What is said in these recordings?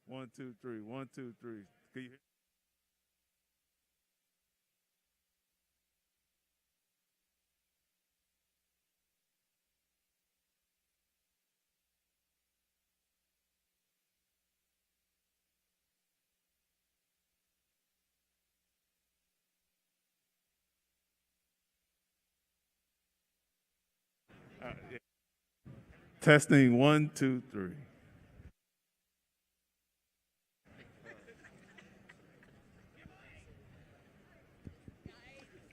1, 2, 3. 1, 2, 3. Can you hear? Testing 1, 2, 3.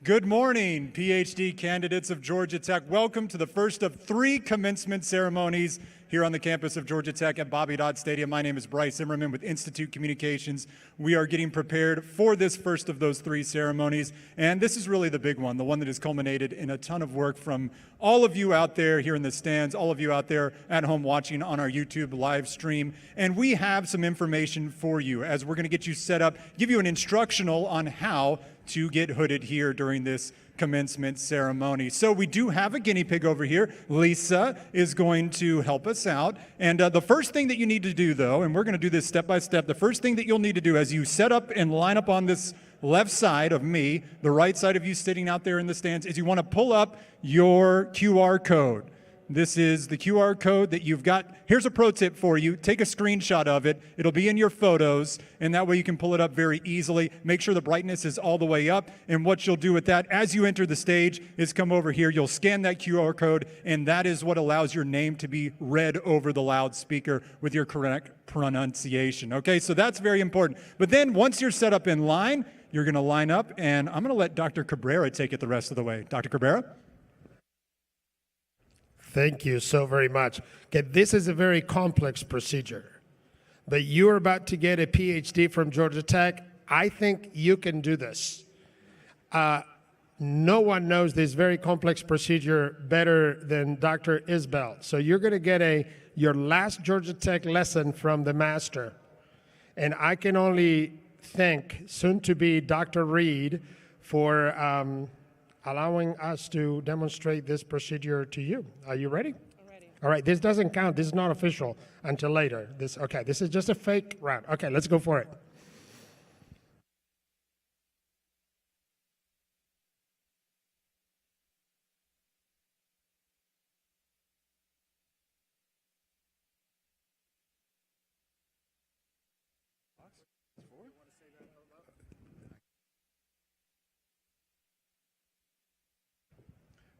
Good morning, Ph.D. candidates of Georgia Tech. Welcome to the first of 3 commencement ceremonies here on the campus of Georgia Tech at Bobby Dodd Stadium. My name is Bryce Zimmerman with Institute Communications. We are getting prepared for this first of those 3 ceremonies, and this is really the big one, the one that has culminated in a ton of work from all of you out there here in the stands, all of you out there at home watching on our YouTube live stream. And we have some information for you as we're going to get you set up, give you an instructional on how to get hooded here during this commencement ceremony. So we do have a guinea pig over here. Lisa is going to help us out. And the first thing that you need to do, though, and we're going to do this step by step, the first thing that you'll need to do as you set up and line up on this left side of me, the right side of you sitting out there in the stands, is you want to pull up your QR code. This is the QR code that you've got. Here's a pro tip for you. Take a screenshot of it. It'll be in your photos, and that way you can pull it up very easily. Make sure the brightness is all the way up, and what you'll do with that as you enter the stage is come over here. You'll scan that QR code, and that is what allows your name to be read over the loudspeaker with your correct pronunciation. Okay, so that's very important. But then once you're set up in line, you're going to line up, and I'm going to let Dr. Cabrera take it the rest of the way. Dr. Cabrera? Thank you so very much. Okay, this is a very complex procedure, but you're about to get a PhD from Georgia Tech. I think you can do this. No one knows this very complex procedure better than Dr. Isbell. So you're going to get your last Georgia Tech lesson from the master. And I can only thank soon-to-be Dr. Reed for allowing us to demonstrate this procedure to you. Are you ready? I'm ready. All right, this doesn't count. This is not official until later. This is just a fake round. Okay, let's go for it.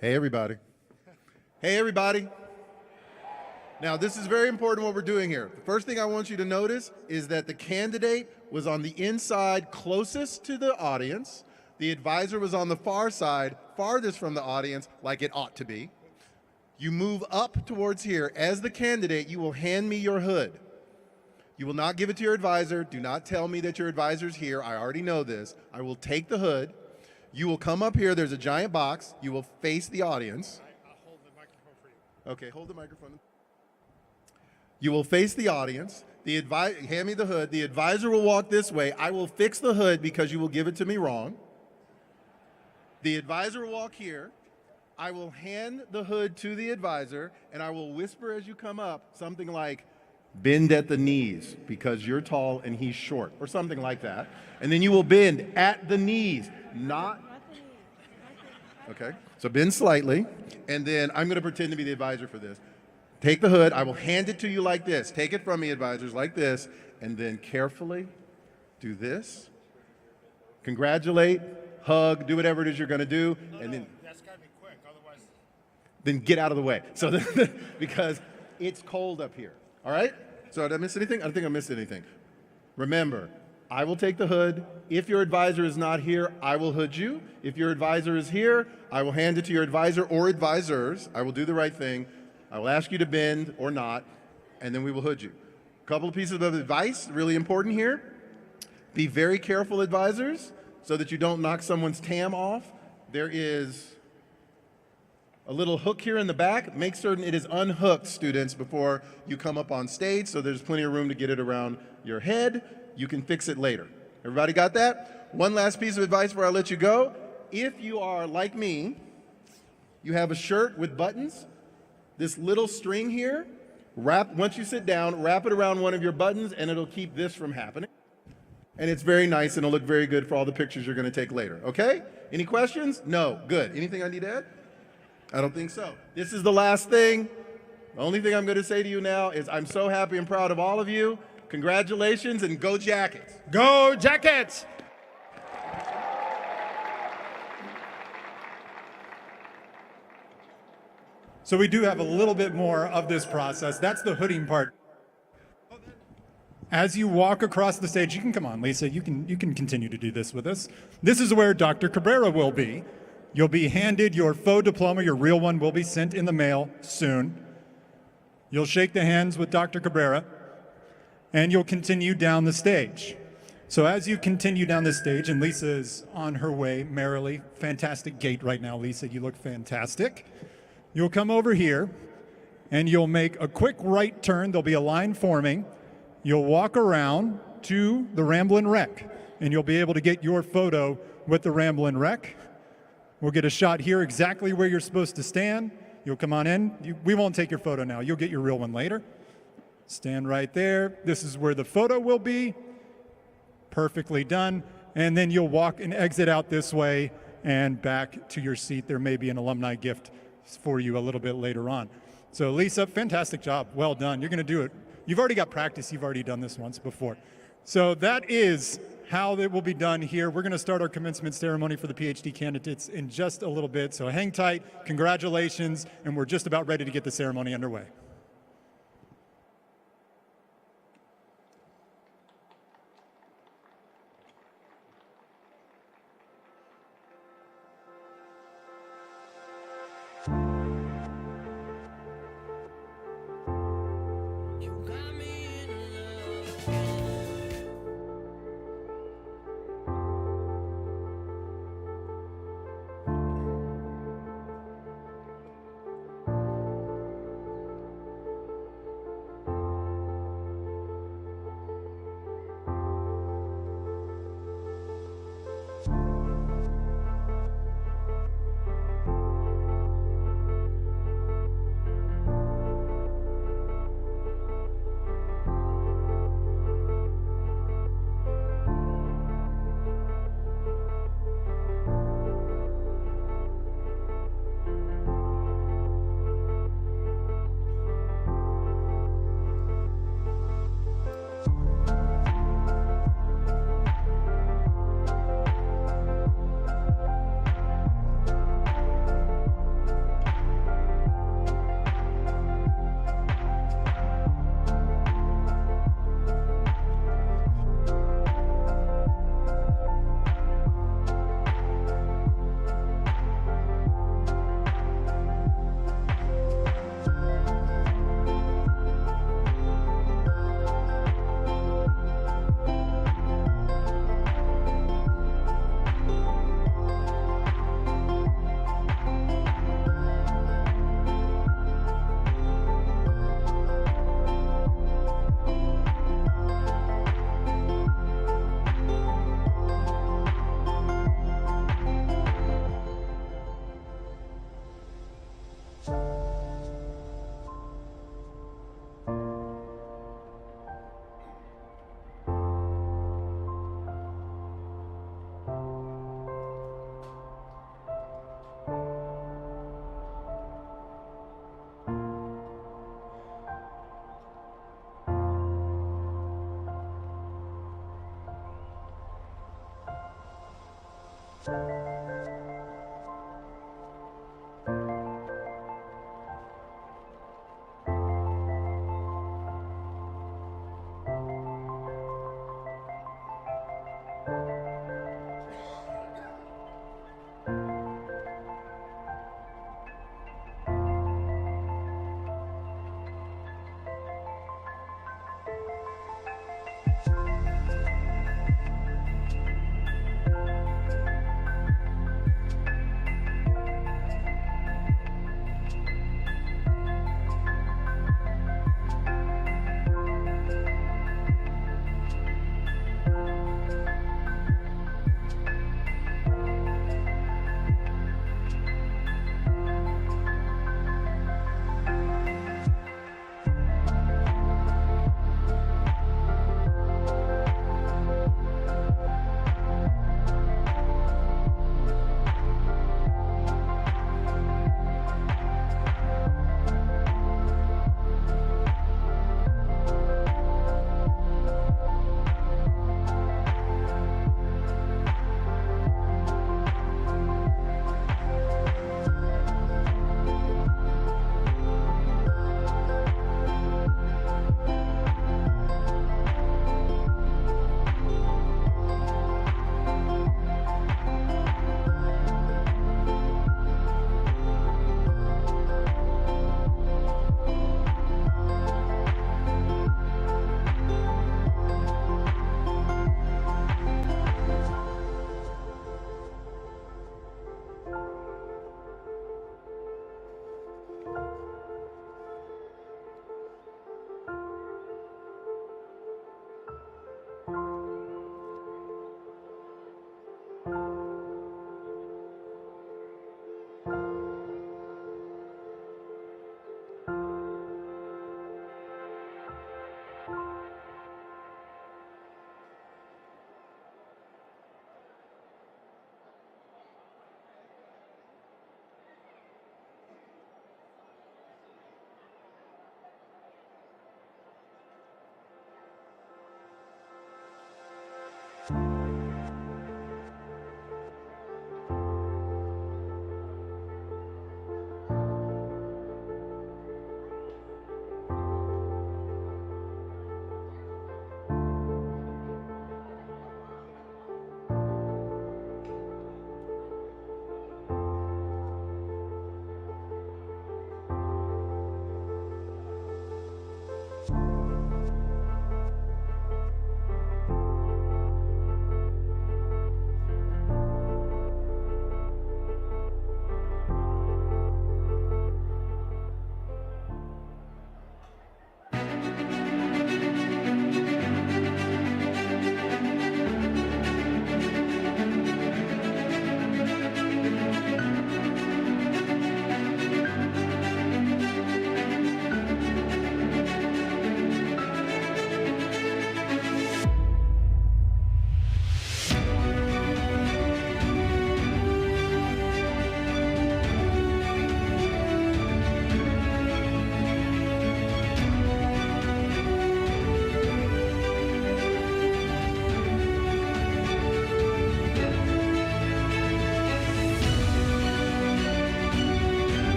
Hey, everybody. Hey, everybody. Now, this is very important what we're doing here. The first thing I want you to notice is that the candidate was on the inside closest to the audience. The advisor was on the far side, farthest from the audience, like it ought to be. You move up towards here. As the candidate, you will hand me your hood. You will not give it to your advisor. Do not tell me that your advisor's here. I already know this. I will take the hood. You will come up here. There's a giant box. You will face the audience. I'll hold the microphone for you. Okay, hold the microphone. You will face the audience. Hand me the hood. The advisor will walk this way. I will fix the hood because you will give it to me wrong. The advisor will walk here. I will hand the hood to the advisor, and I will whisper as you come up something like, "Bend at the knees because you're tall and he's short," or something like that. And then you will bend at the knees, not. Okay, so bend slightly, and then I'm going to pretend to be the advisor for this. Take the hood. I will hand it to you like this. Take it from me, advisors, like this, and then carefully do this. Congratulate, hug, do whatever it is you're going to do, and then That's got to be quick, otherwise. then get out of the way. So because it's cold up here. All right? So did I miss anything? I don't think I missed anything. Remember, I will take the hood. If your advisor is not here, I will hood you. If your advisor is here, I will hand it to your advisor or advisors. I will do the right thing. I will ask you to bend or not, and then we will hood you. A couple of pieces of advice, really important here. Be very careful, advisors, so that you don't knock someone's tam off. There is a little hook here in the back. Make certain it is unhooked, students, before you come up on stage, so there's plenty of room to get it around your head. You can fix it later. Everybody got that? One last piece of advice before I let you go. If you are like me, you have a shirt with buttons, this little string here, once you sit down, wrap it around one of your buttons, and it'll keep this from happening. And it's very nice, and it'll look very good for all the pictures you're going to take later. Okay? Any questions? No. Good. Anything I need to add? I don't think so. This is the last thing. The only thing I'm going to say to you now is I'm so happy and proud of all of you. Congratulations, and go Jackets. Go Jackets! So we do have a little bit more of this process. That's the hooding part. As you walk across the stage, you can come on, Lisa, you can continue to do this with us. This is where Dr. Cabrera will be. You'll be handed your faux diploma. Your real one will be sent in the mail soon. You'll shake the hands with Dr. Cabrera, and you'll continue down the stage. So as you continue down the stage, and Lisa is on her way merrily, fantastic gait right now, Lisa, you look fantastic. You'll come over here, and you'll make a quick right turn. There'll be a line forming. You'll walk around to the Ramblin' Wreck, and you'll be able to get your photo with the Ramblin' Wreck. We'll get a shot here exactly where you're supposed to stand. You'll come on in. We won't take your photo now. You'll get your real one later. Stand right there. This is where the photo will be. Perfectly done. And then you'll walk and exit out this way and back to your seat. There may be an alumni gift for you a little bit later on. So Lisa, fantastic job. Well done. You're going to do it. You've already got practice. You've already done this once before. So that is how it will be done here. We're going to start our commencement ceremony for the PhD candidates in just a little bit. So hang tight. Congratulations. And we're just about ready to get the ceremony underway.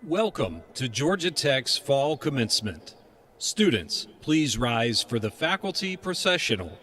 Welcome to Georgia Tech's fall commencement. Students, please rise for the faculty processional.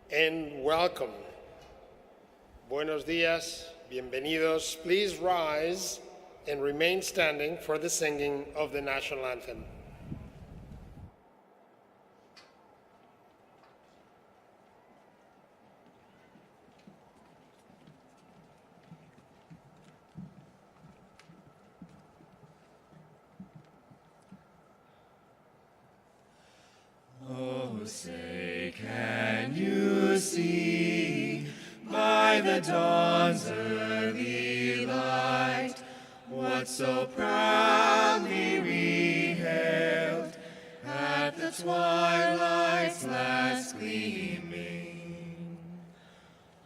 And welcome. Buenos dias, bienvenidos. Please rise and remain standing for the singing of the national anthem. Oh, say, can you see by the dawn's early light what so proudly we hailed at the twilight's last gleaming,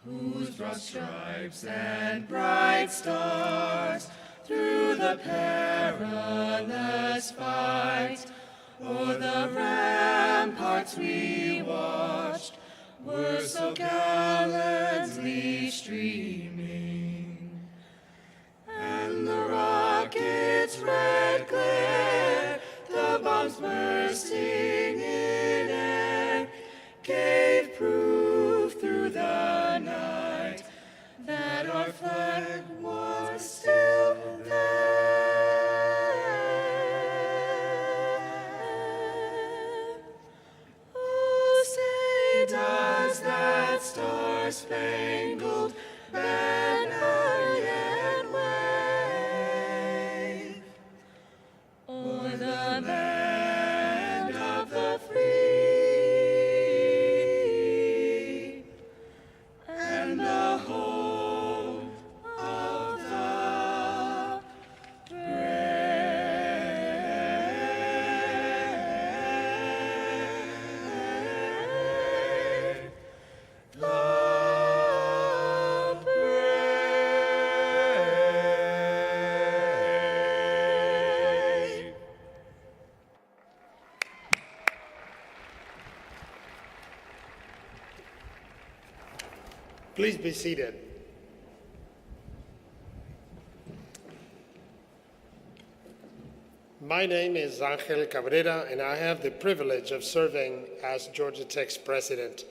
whose broad stripes and bright stars through the perilous fight o'er the ramparts we watched were so gallantly streaming, and the rocket's red glare, the bombs bursting in air, gave proof through the night that our flag was still there. Does that star-spangled banner yet wave o'er the land of the free and the home of the brave? Please be seated. My name is Angel Cabrera, and I have the privilege of serving as Georgia Tech's president.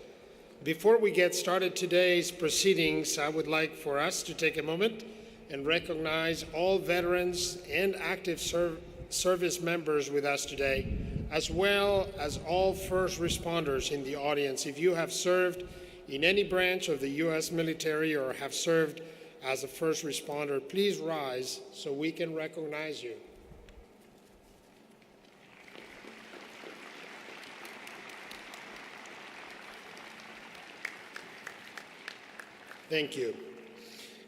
Before we get started today's proceedings, I would like for us to take a moment and recognize all veterans and active service members with us today, as well as all first responders in the audience. If you have served in any branch of the U.S. military or have served as a first responder, please rise so we can recognize you. Thank you.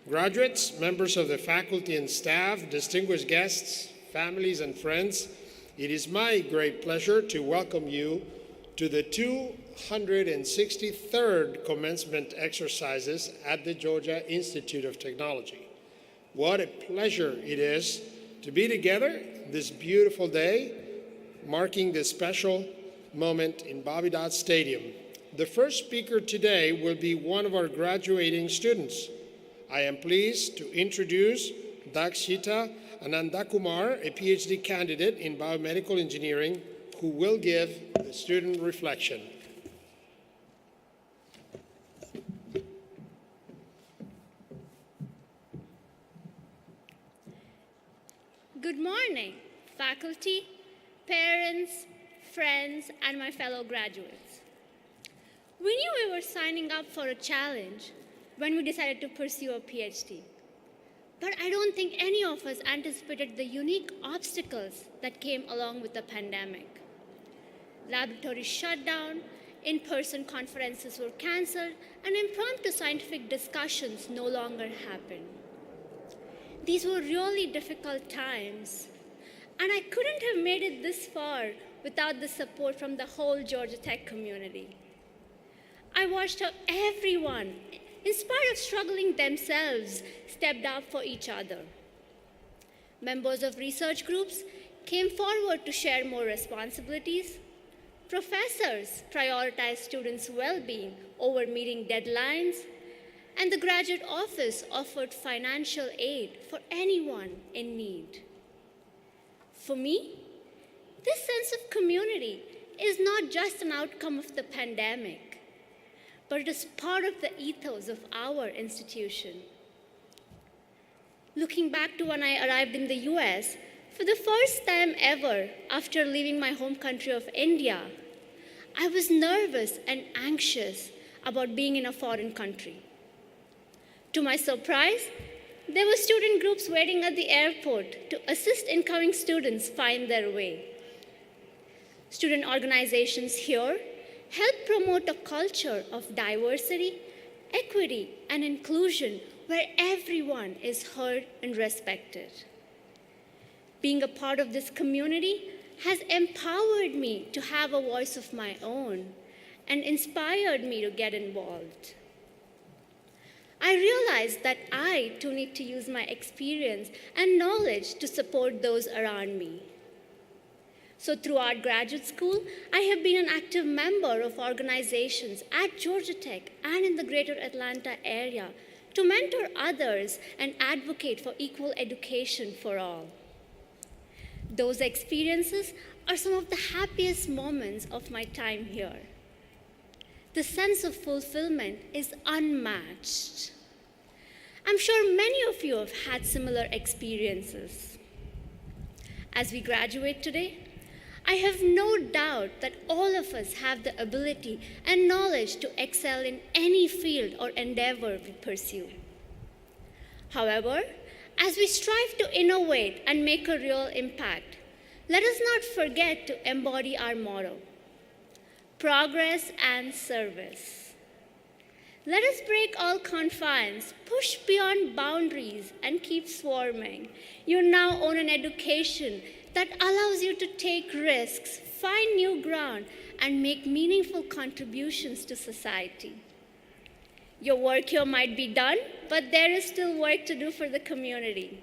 Graduates, members of the faculty and staff, distinguished guests, families, and friends, it is my great pleasure to welcome you to the 263rd commencement exercises at the Georgia Institute of Technology. What a pleasure it is to be together this beautiful day, marking this special moment in Bobby Dodd Stadium. The first speaker today will be one of our graduating students. I am pleased to introduce Dakshita Anandakumar, a Ph.D. candidate in biomedical engineering, who will give the student reflection. Good morning, faculty, parents, friends, and my fellow graduates. We knew we were signing up for a challenge when we decided to pursue a PhD. But I don't think any of us anticipated the unique obstacles that came along with the pandemic. Laboratories shut down, in-person conferences were canceled, and impromptu scientific discussions no longer happened. These were really difficult times, and I couldn't have made it this far without the support from the whole Georgia Tech community. I watched how everyone, in spite of struggling themselves, stepped up for each other. Members of research groups came forward to share more responsibilities. Professors prioritized students' well-being over meeting deadlines, and the graduate office offered financial aid for anyone in need. For me, this sense of community is not just an outcome of the pandemic, but it is part of the ethos of our institution. Looking back to when I arrived in the US, for the first time ever after leaving my home country of India, I was nervous and anxious about being in a foreign country. To my surprise, there were student groups waiting at the airport to assist incoming students find their way. Student organizations here help promote a culture of diversity, equity, and inclusion where everyone is heard and respected. Being a part of this community has empowered me to have a voice of my own and inspired me to get involved. I realized that I too need to use my experience and knowledge to support those around me. So throughout graduate school, I have been an active member of organizations at Georgia Tech and in the greater Atlanta area to mentor others and advocate for equal education for all. Those experiences are some of the happiest moments of my time here. The sense of fulfillment is unmatched. I'm sure many of you have had similar experiences. As we graduate today, I have no doubt that all of us have the ability and knowledge to excel in any field or endeavor we pursue. However, as we strive to innovate and make a real impact, let us not forget to embody our motto: progress and service. Let us break all confines, push beyond boundaries, and keep swarming. You now own an education that allows you to take risks, find new ground, and make meaningful contributions to society. Your work here might be done, but there is still work to do for the community.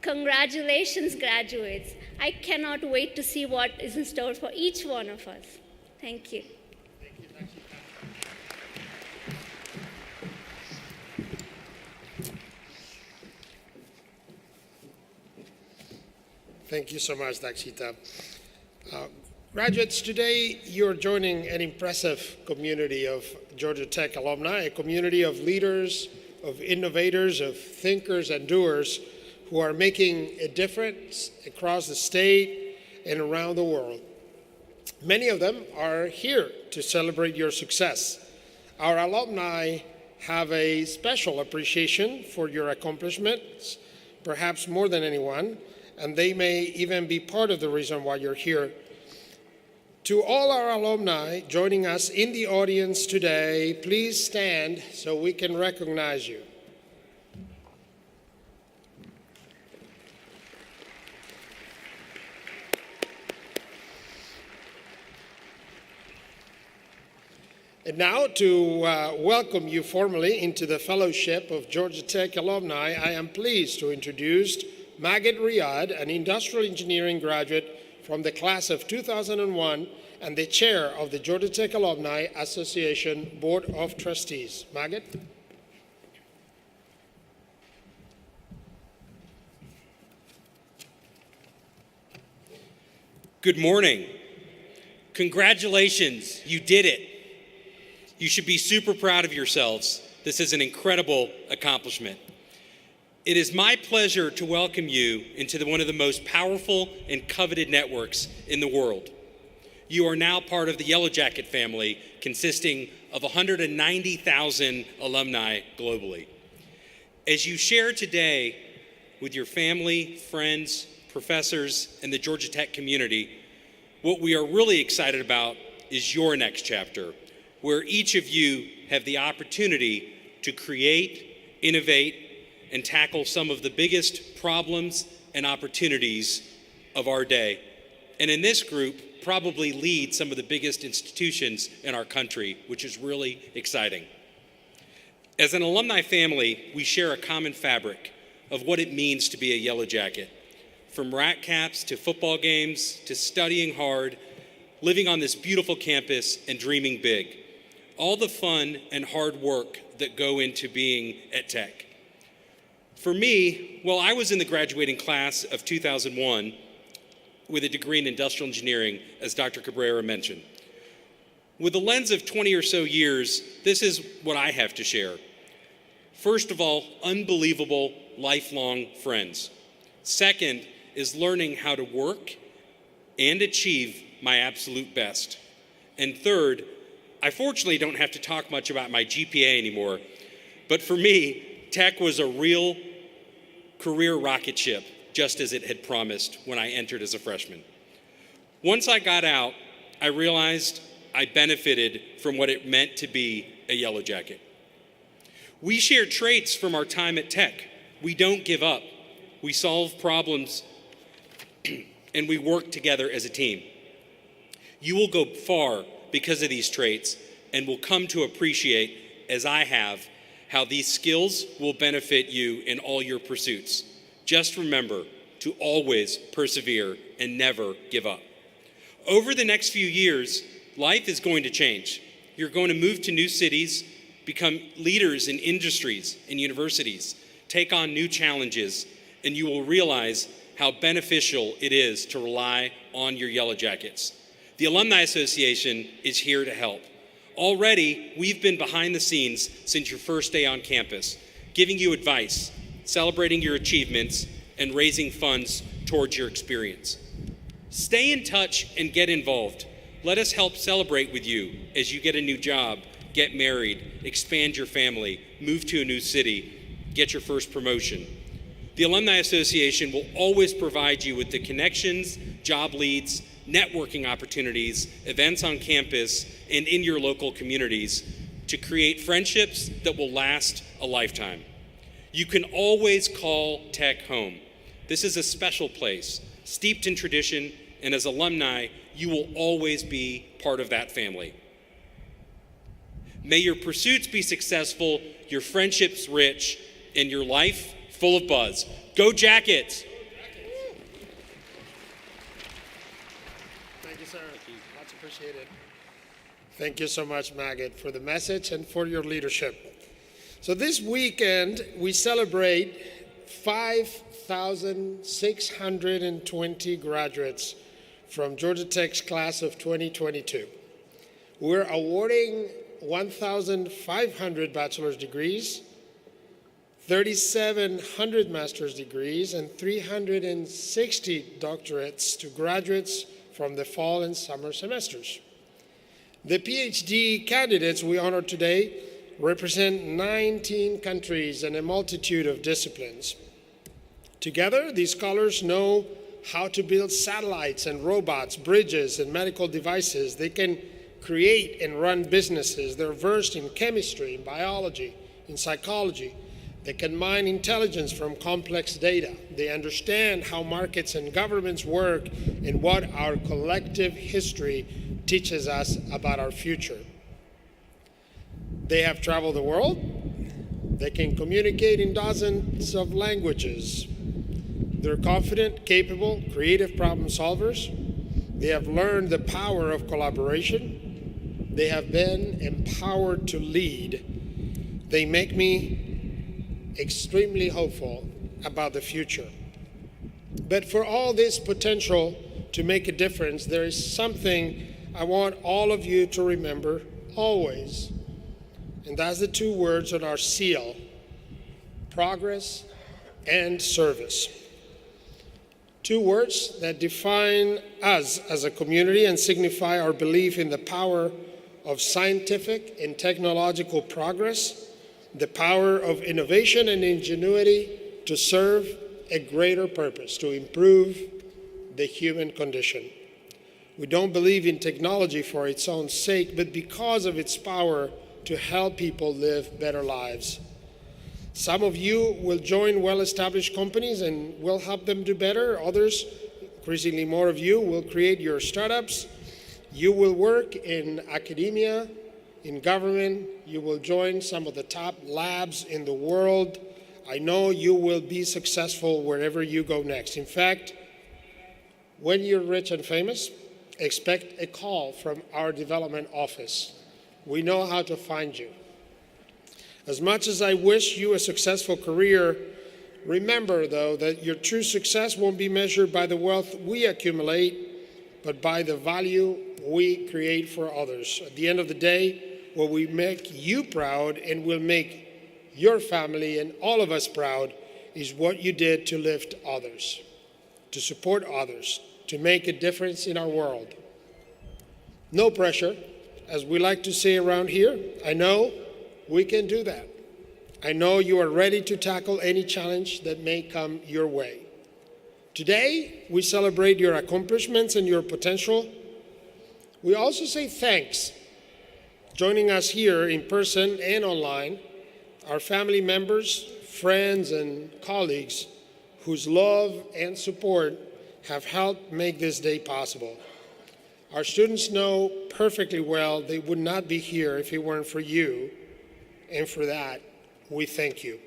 Congratulations, graduates. I cannot wait to see what is in store for each one of us. Thank you. Thank you so much, Dakshita. Graduates, today you're joining an impressive community of Georgia Tech alumni, a community of leaders, of innovators, of thinkers and doers who are making a difference across the state and around the world. Many of them are here to celebrate your success. Our alumni have a special appreciation for your accomplishments, perhaps more than anyone, and they may even be part of the reason why you're here. To all our alumni joining us in the audience today, please stand so we can recognize you. And now, to welcome you formally into the Fellowship of Georgia Tech Alumni, I am pleased to introduce Maged Riyad, an industrial engineering graduate from the class of 2001 and the chair of the Georgia Tech Alumni Association Board of Trustees. Maged? Good morning. Congratulations, you did it. You should be super proud of yourselves. This is an incredible accomplishment. It is my pleasure to welcome you into one of the most powerful and coveted networks in the world. You are now part of the Yellow Jacket family, consisting of 190,000 alumni globally. As you share today with your family, friends, professors, and the Georgia Tech community, what we are really excited about is your next chapter, where each of you have the opportunity to create, innovate, and tackle some of the biggest problems and opportunities of our day. And in this group, probably lead some of the biggest institutions in our country, which is really exciting. As an alumni family, we share a common fabric of what it means to be a Yellow Jacket. From rat caps to football games to studying hard, living on this beautiful campus and dreaming big. All the fun and hard work that go into being at Tech. For me, well, I was in the graduating class of 2001 with a degree in industrial engineering, as Dr. Cabrera mentioned. With a lens of 20 or so years, this is what I have to share. First of all, unbelievable lifelong friends. Second is learning how to work and achieve my absolute best. And third, I fortunately don't have to talk much about my GPA anymore, but for me, Tech was a real career rocket ship, just as it had promised when I entered as a freshman. Once I got out, I realized I benefited from what it meant to be a Yellow Jacket. We share traits from our time at Tech. We don't give up. We solve problems, and we work together as a team. You will go far because of these traits, and will come to appreciate, as I have, how these skills will benefit you in all your pursuits. Just remember to always persevere and never give up. Over the next few years, life is going to change. You're going to move to new cities, become leaders in industries and universities, take on new challenges, and you will realize how beneficial it is to rely on your Yellow Jackets. The Alumni Association is here to help. Already, we've been behind the scenes since your first day on campus, giving you advice, celebrating your achievements, and raising funds towards your experience. Stay in touch and get involved. Let us help celebrate with you as you get a new job, get married, expand your family, move to a new city, get your first promotion. The Alumni Association will always provide you with the connections, job leads, networking opportunities, events on campus, and in your local communities to create friendships that will last a lifetime. You can always call Tech home. This is a special place, steeped in tradition, and as alumni, you will always be part of that family. May your pursuits be successful, your friendships rich, and your life full of buzz. Go Jackets! Thank you, sir. Much appreciated. Thank you so much, Maged, for the message and for your leadership. So this weekend, we celebrate 5,620 graduates from Georgia Tech's class of 2022. We're awarding 1,500 bachelor's degrees, 3,700 master's degrees, and 360 doctorates to graduates from the fall and summer semesters. The PhD candidates we honor today represent 19 countries and a multitude of disciplines. Together, these scholars know how to build satellites and robots, bridges, and medical devices. They can create and run businesses. They're versed in chemistry, in biology, in psychology. They can mine intelligence from complex data. They understand how markets and governments work and what our collective history teaches us about our future. They have traveled the world. They can communicate in dozens of languages. They're confident, capable, creative problem solvers. They have learned the power of collaboration. They have been empowered to lead. They make me extremely hopeful about the future. But for all this potential to make a difference, there is something I want all of you to remember always. And that's the two words on our seal: progress and service. Two words that define us as a community and signify our belief in the power of scientific and technological progress, the power of innovation and ingenuity to serve a greater purpose, to improve the human condition. We don't believe in technology for its own sake, but because of its power to help people live better lives. Some of you will join well-established companies and will help them do better. Others, increasingly more of you, will create your startups. You will work in academia, in government. You will join some of the top labs in the world. I know you will be successful wherever you go next. In fact, when you're rich and famous, expect a call from our development office. We know how to find you. As much as I wish you a successful career, remember, though, that your true success won't be measured by the wealth we accumulate, but by the value we create for others. At the end of the day, what will make you proud and will make your family and all of us proud is what you did to lift others, to support others, to make a difference in our world. No pressure, as we like to say around here. I know we can do that. I know you are ready to tackle any challenge that may come your way. Today, we celebrate your accomplishments and your potential. We also say thanks. Joining us here in person and online, our family members, friends, and colleagues whose love and support have helped make this day possible. Our students know perfectly well they would not be here if it weren't for you, and for that, we thank you.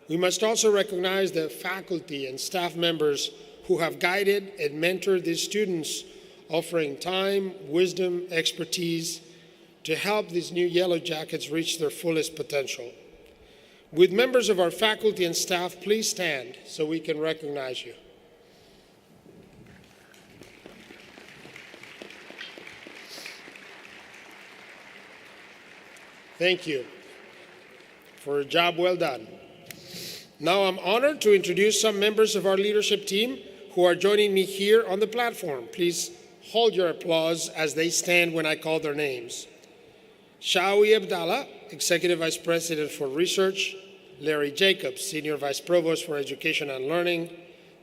We must also recognize the faculty and staff members who have guided and mentored these students, offering time, wisdom, expertise to help these new Yellow Jackets reach their fullest potential. With members of our faculty and staff, please stand so we can recognize you. Thank you for a job well done. Now I'm honored to introduce some members of our leadership team who are joining me here on the platform. Please hold your applause as they stand when I call their names. Shawi Abdallah, Executive Vice President for Research. Larry Jacobs, Senior Vice Provost for Education and Learning.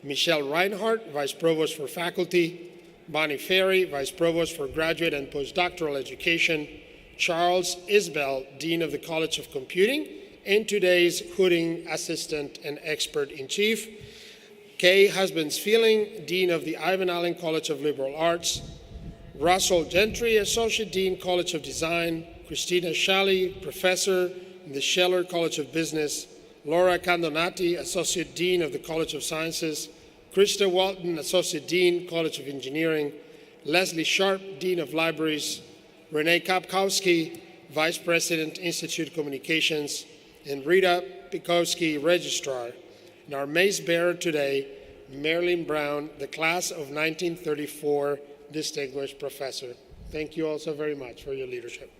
Michelle Reinhardt, Vice Provost for Faculty. Bonnie Ferry, Vice Provost for Graduate and Postdoctoral Education. Charles Isbell, Dean of the College of Computing, and today's Hooding Assistant and Expert-in-Chief. Kay Husbands-Feeling, Dean of the Ivan Allen College of Liberal Arts. Russell Gentry, Associate Dean, College of Design. Christina Shalley, Professor in the Scheller College of Business. Laura Candonati, Associate Dean of the College of Sciences. Krista Walton, Associate Dean, College of Engineering. Leslie Sharp, Dean of Libraries. Renee Kapkowski, Vice President, Institute Communications, and Rita Pikowski, Registrar, and our mace bearer today, Marilyn Brown, the class of 1934 Distinguished Professor. Thank you all so very much for your leadership.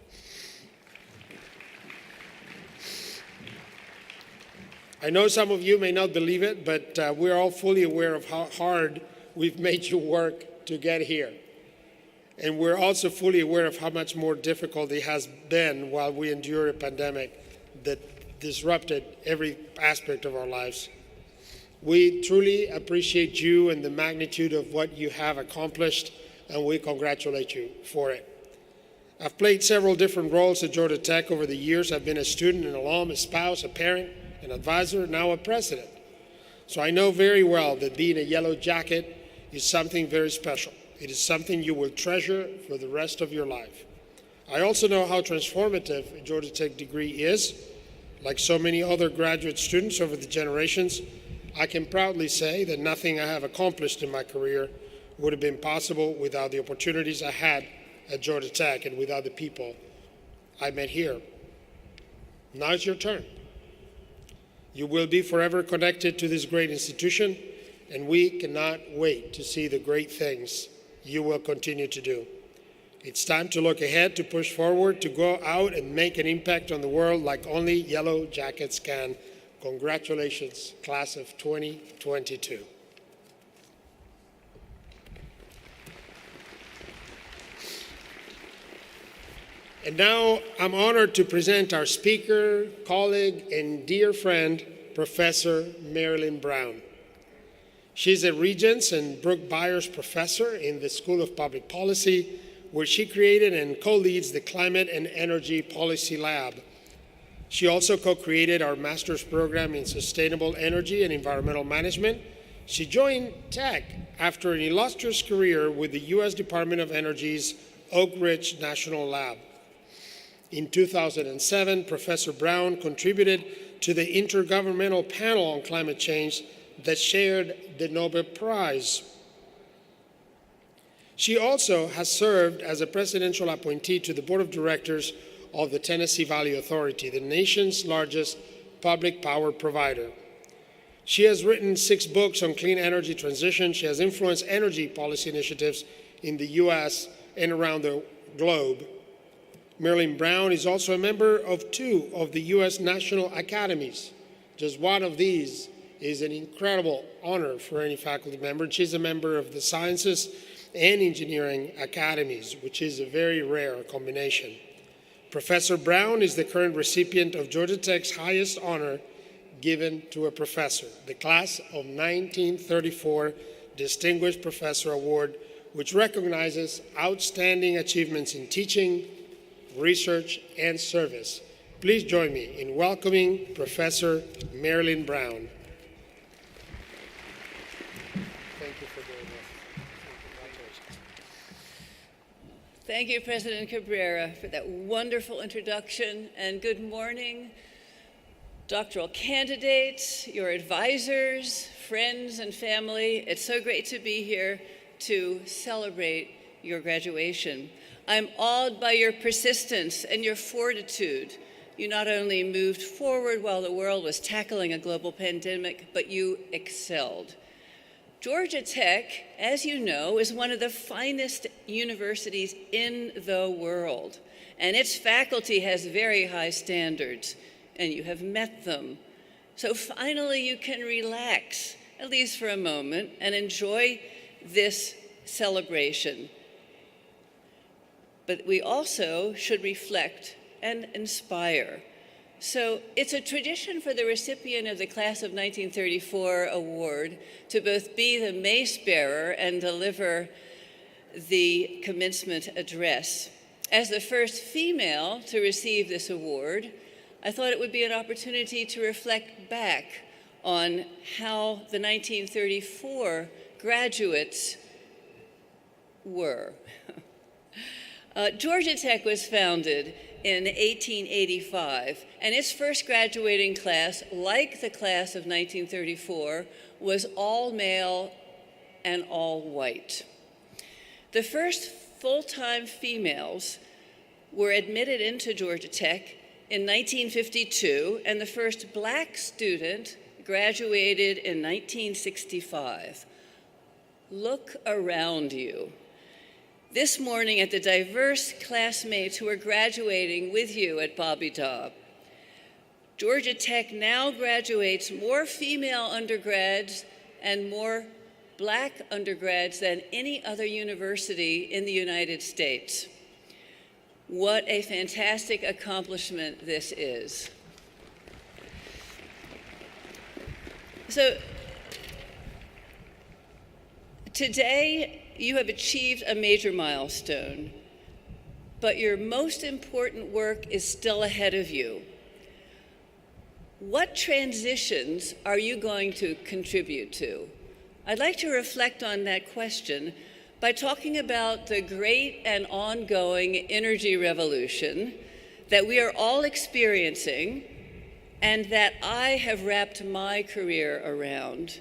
I know some of you may not believe it, but we're all fully aware of how hard we've made you work to get here. And we're also fully aware of how much more difficult it has been while we endure a pandemic that disrupted every aspect of our lives. We truly appreciate you and the magnitude of what you have accomplished, and we congratulate you for it. I've played several different roles at Georgia Tech over the years. I've been a student, an alum, a spouse, a parent, an advisor, now a president. So I know very well that being a yellow jacket is something very special. It is something you will treasure for the rest of your life. I also know how transformative a Georgia Tech degree is. Like so many other graduate students over the generations, I can proudly say that nothing I have accomplished in my career would have been possible without the opportunities I had at Georgia Tech and without the people I met here. Now it's your turn. You will be forever connected to this great institution, and we cannot wait to see the great things you will continue to do. It's time to look ahead, to push forward, to go out and make an impact on the world like only yellow jackets can. Congratulations, class of 2022. And now I'm honored to present our speaker, colleague, and dear friend, Professor Marilyn Brown. She's a Regents and Brooke Byers Professor in the School of Public Policy, where she created and co-leads the Climate and Energy Policy Lab. She also co-created our master's program in Sustainable Energy and Environmental Management. She joined Tech after an illustrious career with the U.S. Department of Energy's Oak Ridge National Lab. In 2007, Professor Brown contributed to the Intergovernmental Panel on Climate Change that shared the Nobel Prize. She also has served as a presidential appointee to the Board of Directors of the Tennessee Valley Authority, the nation's largest public power provider. She has written 6 books on clean energy transition. She has influenced energy policy initiatives in the U.S. and around the globe. Marilyn Brown is also a member of 2 of the U.S. National Academies. Just one of these is an incredible honor for any faculty member. She's a member of the Sciences and Engineering Academies, which is a very rare combination. Professor Brown is the current recipient of Georgia Tech's highest honor given to a professor, the Class of 1934 Distinguished Professor Award, which recognizes outstanding achievements in teaching, research, and service. Please join me in welcoming Professor Marilyn Brown. Thank you for doing this. Congratulations. Thank you, President Cabrera, for that wonderful introduction, and good morning, doctoral candidates, your advisors, friends, and family. It's so great to be here to celebrate your graduation. I'm awed by your persistence and your fortitude. You not only moved forward while the world was tackling a global pandemic, but you excelled. Georgia Tech, as you know, is one of the finest universities in the world, and its faculty has very high standards, and you have met them. So finally you can relax, at least for a moment, and enjoy this celebration. But we also should reflect and inspire. So it's a tradition for the recipient of the Class of 1934 award to both be the mace bearer and deliver the commencement address. As the first female to receive this award, I thought it would be an opportunity to reflect back on how the 1934 graduates were. Georgia Tech was founded in 1885, and its first graduating class, like the class of 1934, was all male and all white. The first full-time females were admitted into Georgia Tech in 1952, and the first black student graduated in 1965. Look around you. This morning at the diverse classmates who are graduating with you at Bobby Dodd, Georgia Tech now graduates more female undergrads and more black undergrads than any other university in the United States. What a fantastic accomplishment this is. So today you have achieved a major milestone, but your most important work is still ahead of you. What transitions are you going to contribute to? I'd like to reflect on that question by talking about the great and ongoing energy revolution that we are all experiencing and that I have wrapped my career around.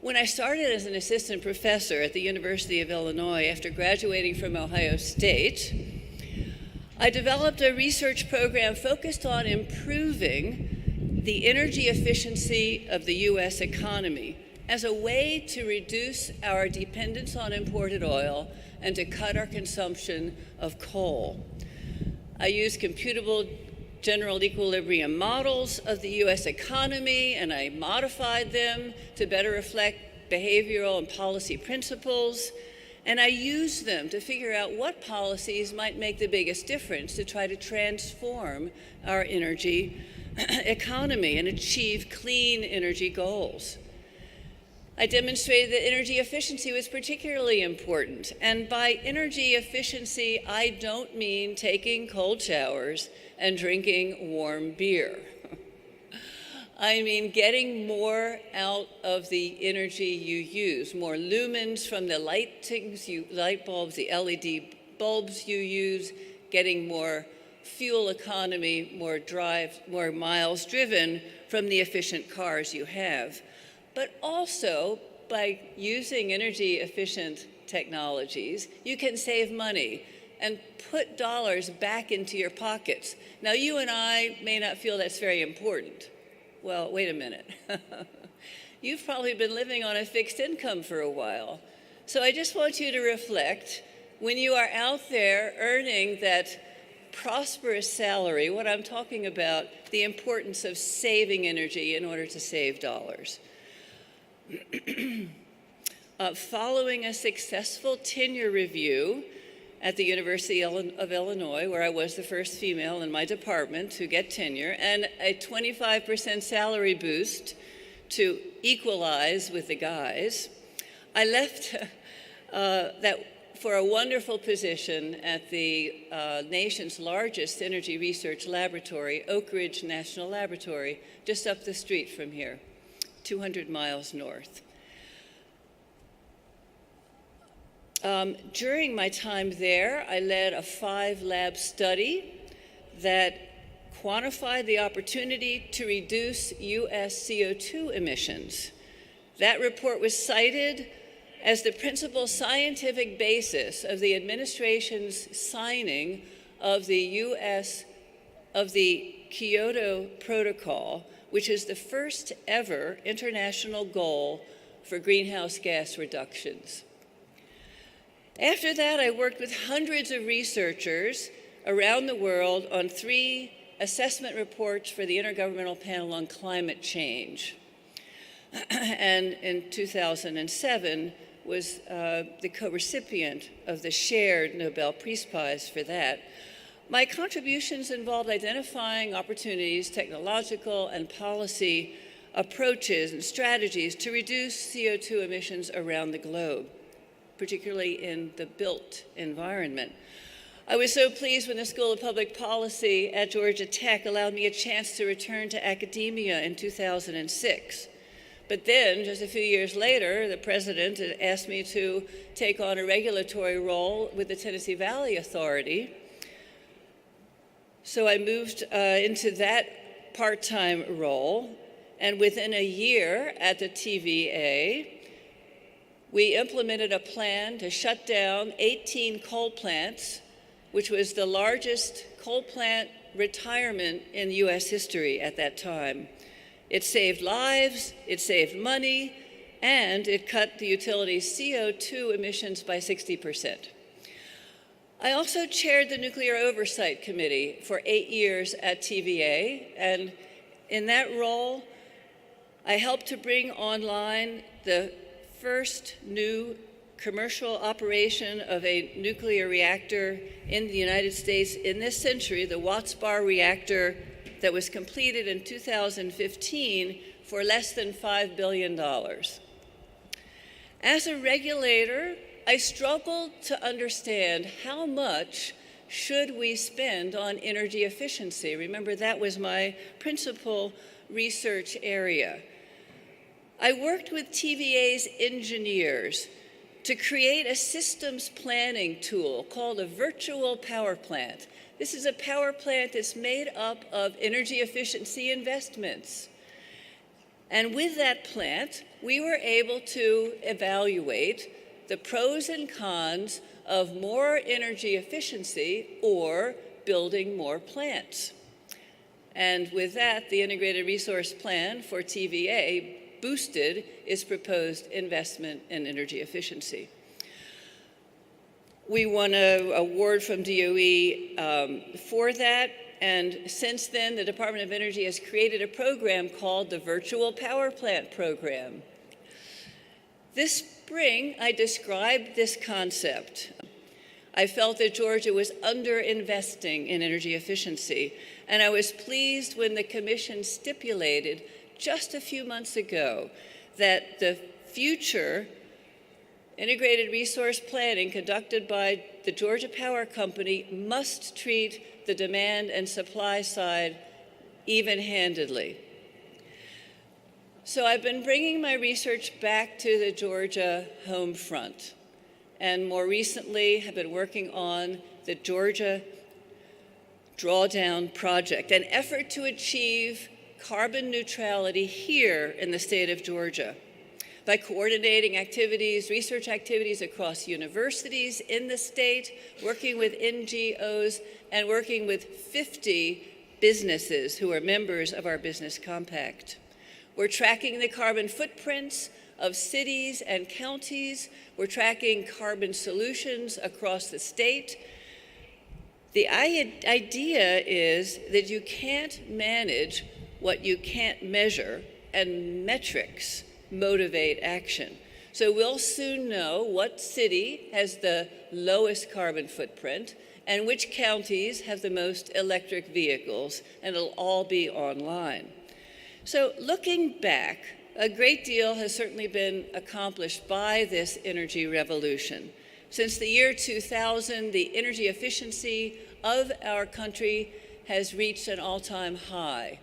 When I started as an assistant professor at the University of Illinois after graduating from Ohio State, I developed a research program focused on improving the energy efficiency of the U.S. economy as a way to reduce our dependence on imported oil and to cut our consumption of coal. I used computable general equilibrium models of the U.S. economy, and I modified them to better reflect behavioral and policy principles, and I used them to figure out what policies might make the biggest difference to try to transform our energy economy and achieve clean energy goals. I demonstrated that energy efficiency was particularly important. And by energy efficiency, I don't mean taking cold showers and drinking warm beer. I mean getting more out of the energy you use, more lumens from the light bulbs, the LED bulbs you use, getting more fuel economy, more miles driven from the efficient cars you have. But also, by using energy efficient technologies, you can save money and put dollars back into your pockets. Now, you and I may not feel that's very important. Well, wait a minute. You've probably been living on a fixed income for a while. So I just want you to reflect, when you are out there earning that prosperous salary, what I'm talking about, the importance of saving energy in order to save dollars. Following a successful tenure review at the University of Illinois, where I was the first female in my department to get tenure, and a 25% salary boost to equalize with the guys, I left that for a wonderful position at the nation's largest energy research laboratory, Oak Ridge National Laboratory, just up the street from here, 200 miles north. During my time there, I led a 5-lab study that quantified the opportunity to reduce U.S. CO2 emissions. That report was cited as the principal scientific basis of the administration's signing of the Kyoto Protocol, which is the first ever international goal for greenhouse gas reductions. After that, I worked with hundreds of researchers around the world on 3 assessment reports for the Intergovernmental Panel on Climate Change. And in 2007, was the co-recipient of the shared Nobel Peace Prize for that. My contributions involved identifying opportunities, technological and policy approaches and strategies to reduce CO2 emissions around the globe, particularly in the built environment. I was so pleased when the School of Public Policy at Georgia Tech allowed me a chance to return to academia in 2006. But then, just a few years later, the president asked me to take on a regulatory role with the Tennessee Valley Authority. So I moved into that part-time role, and within a year at the TVA, we implemented a plan to shut down 18 coal plants, which was the largest coal plant retirement in U.S. history at that time. It saved lives, it saved money, and it cut the utility's CO2 emissions by 60%. I also chaired the Nuclear Oversight Committee for 8 years at TVA, and in that role, I helped to bring online the first new commercial operation of a nuclear reactor in the United States in this century, the Watts Bar reactor that was completed in 2015 for less than $5 billion. As a regulator, I struggled to understand how much should we spend on energy efficiency. Remember, that was my principal research area. I worked with TVA's engineers to create a systems planning tool called a virtual power plant. This is a power plant that's made up of energy efficiency investments. And with that plant, we were able to evaluate the pros and cons of more energy efficiency or building more plants. And with that, the Integrated Resource Plan for TVA boosted its proposed investment in energy efficiency. We won an award from DOE for that, and since then, the Department of Energy has created a program called the Virtual Power Plant Program. This spring, I described this concept. I felt that Georgia was underinvesting in energy efficiency, and I was pleased when the Commission stipulated just a few months ago that the future integrated resource planning conducted by the Georgia Power Company must treat the demand and supply side even-handedly. So I've been bringing my research back to the Georgia home front, and more recently have been working on the Georgia Drawdown Project, an effort to achieve carbon neutrality here in the state of Georgia by coordinating activities, research activities across universities in the state, working with NGOs, and working with 50 businesses who are members of our business compact. We're tracking the carbon footprints of cities and counties. We're tracking carbon solutions across the state. The idea is that you can't manage what you can't measure, and metrics motivate action. So we'll soon know what city has the lowest carbon footprint and which counties have the most electric vehicles, and it'll all be online. So looking back, a great deal has certainly been accomplished by this energy revolution. Since the year 2000, the energy efficiency of our country has reached an all-time high.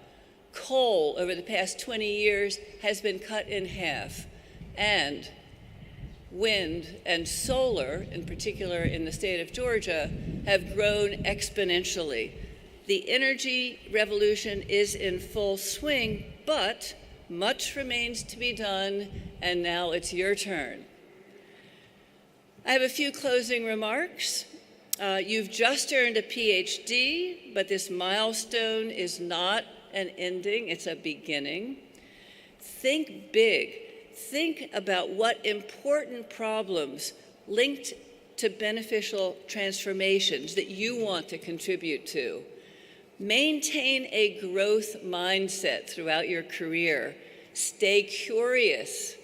Coal over the past 20 years has been cut in half, and wind and solar, in particular in the state of Georgia, have grown exponentially. The energy revolution is in full swing, but much remains to be done, and now it's your turn. I have a few closing remarks. You've just earned a Ph.D., but this milestone is not an ending, it's a beginning. Think big. Think about what important problems linked to beneficial transformations that you want to contribute to. Maintain a growth mindset throughout your career. Stay curious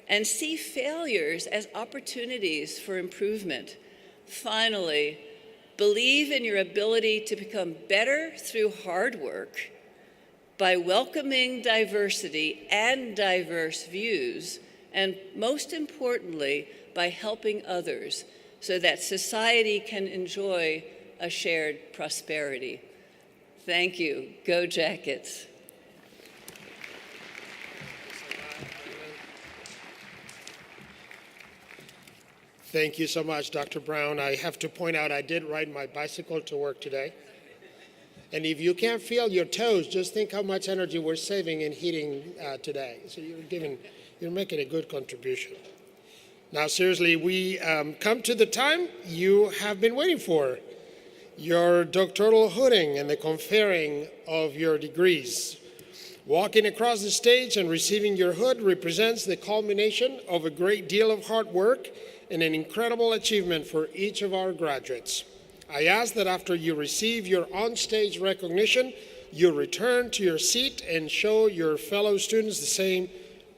and see failures as opportunities for improvement. Finally, believe in your ability to become better through hard work by welcoming diversity and diverse views, and most importantly, by helping others so that society can enjoy a shared prosperity. Thank you. Go Jackets. Thank you so much, Dr. Brown. I have to point out I did ride my bicycle to work today. And if you can't feel your toes, just think how much energy we're saving in heating today. So you're making a good contribution. Now, seriously, we come to the time you have been waiting for. your doctoral hooding and the conferring of your degrees. Walking across the stage and receiving your hood represents the culmination of a great deal of hard work and an incredible achievement for each of our graduates. I ask that after you receive your on-stage recognition, you return to your seat and show your fellow students the same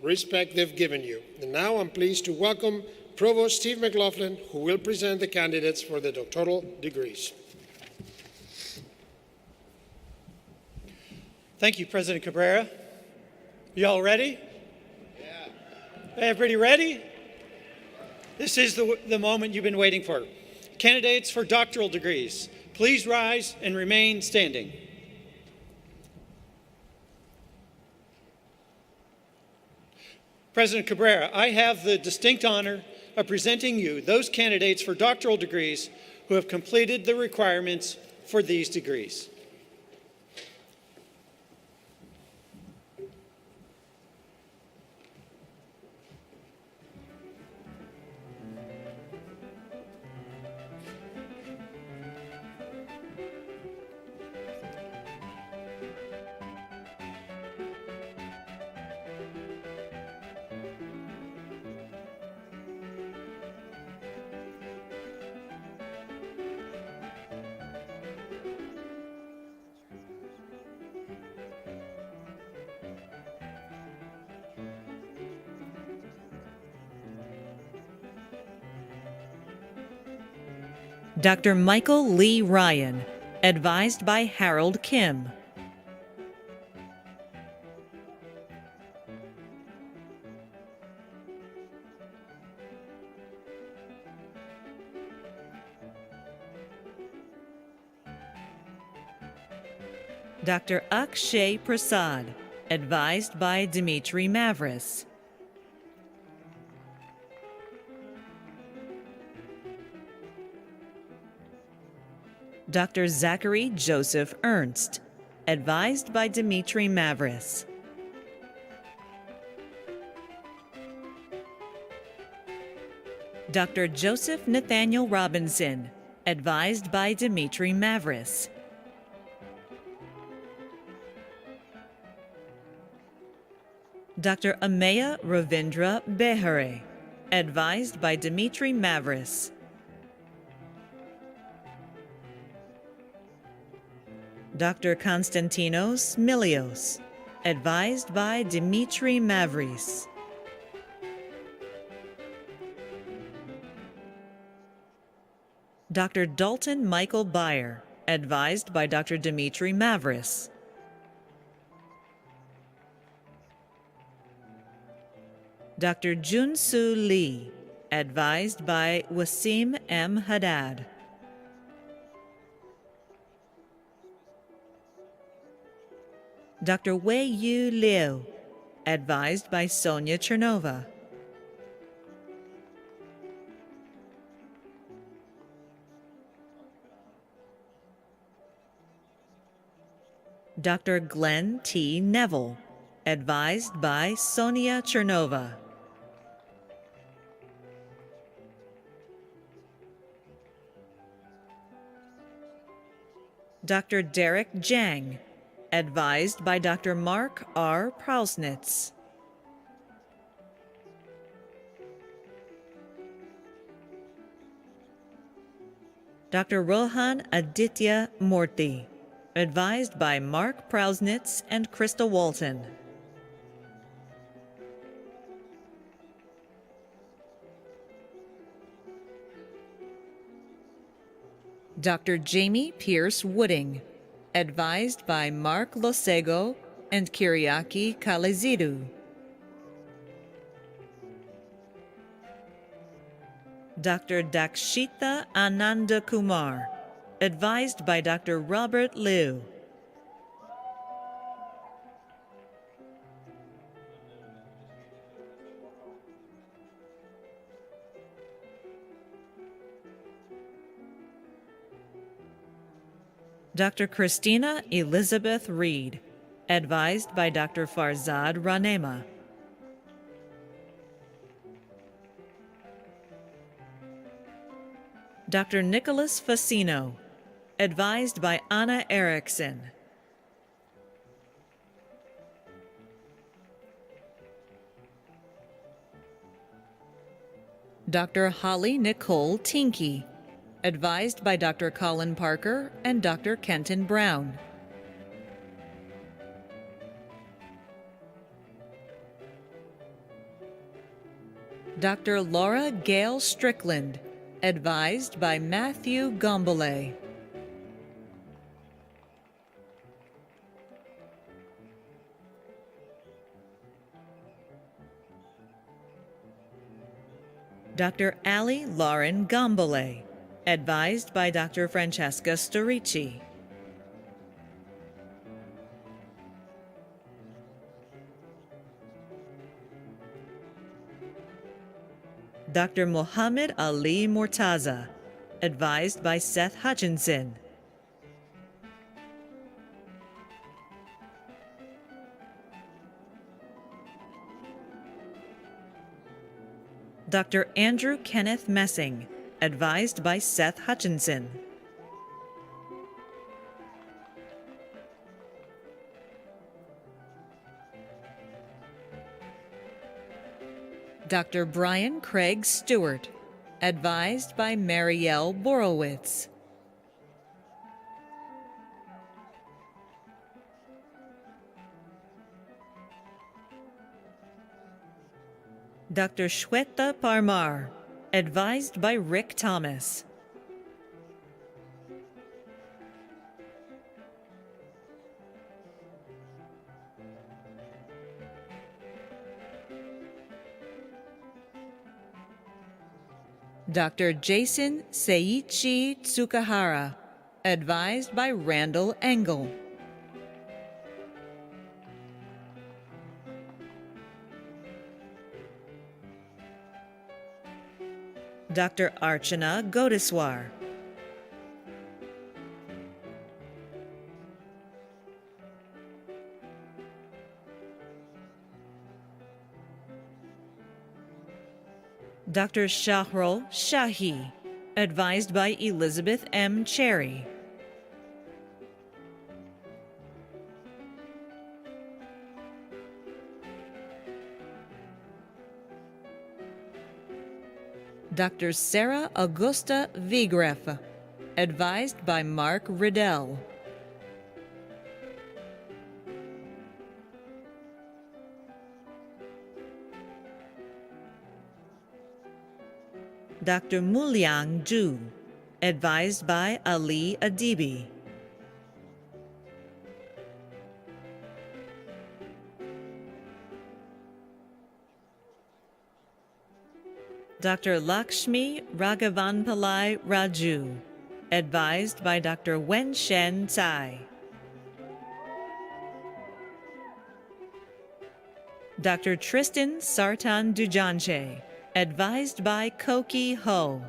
respect they've given you. And now I'm pleased to welcome Provost Steve McLaughlin, who will present the candidates for the doctoral degrees. Thank you, President Cabrera. You all ready? Yeah. Everybody ready? This is the moment you've been waiting for. Candidates for doctoral degrees, please rise and remain standing. President Cabrera, I have the distinct honor of presenting you those candidates for doctoral degrees who have completed the requirements for these degrees. Dr. Michael Lee Ryan, advised by Harold Kim. Dr. Akshay Prasad, advised by Dimitri Mavris. Dr. Zachary Joseph Ernst, advised by Dimitri Mavris. Dr. Joseph Nathaniel Robinson, advised by Dimitri Mavris. Dr. Ameya Ravindra Behare, advised by Dimitri Mavris. Dr. Konstantinos Milios, advised by Dimitri Mavris. Dr. Dalton Michael Beyer, advised by Dr. Dimitri Mavris. Dr. Junsu Lee, advised by Wasim M. Haddad. Dr. Wei Yu Liu, advised by Sonia Chernova. Dr. Glenn T. Neville, advised by Sonia Chernova. Dr. Derek Jang, advised by Dr. Mark R. Prausnitz. Dr. Rohan Aditya Murthy, advised by Mark Prausnitz and Krista Walton. Dr. Jamie Pierce Wooding, advised by Mark Losego and Kyriaki Kalezidu. Dr. Dakshita Ananda Kumar, advised by Dr. Robert Liu. Dr. Christina Elizabeth Reed, advised by Dr. Farzad Ranema. Dr. Nicholas Facino, advised by Anna Erickson. Dr. Holly Nicole Tinky, advised by Dr. Colin Parker and Dr. Kenton Brown. Dr. Laura Gale Strickland, advised by Matthew Gombole. Dr. Ali Lauren Gombole, advised by Dr. Francesca Storici. Dr. Mohammed Ali Mortaza, advised by Seth Hutchinson. Dr. Andrew Kenneth Messing, advised by Seth Hutchinson. Dr. Brian Craig Stewart, advised by Marielle Borowitz. Dr. Shweta Parmar, advised by Rick Thomas. Dr. Jason Seiichi Tsukahara, advised by Randall Engel. Dr. Archana Godeswar. Dr. Shahrol Shahi, advised by Elizabeth M. Cherry. Dr. Sarah Augusta Vigreff, advised by Mark Riddell. Dr. Muliang Zhu, advised by Ali Adibi. Dr. Lakshmi Raghavanpillai Raju, advised by Dr. Wen-Shen Tsai. Dr. Tristan Sartan Dujanche, advised by Koki Ho.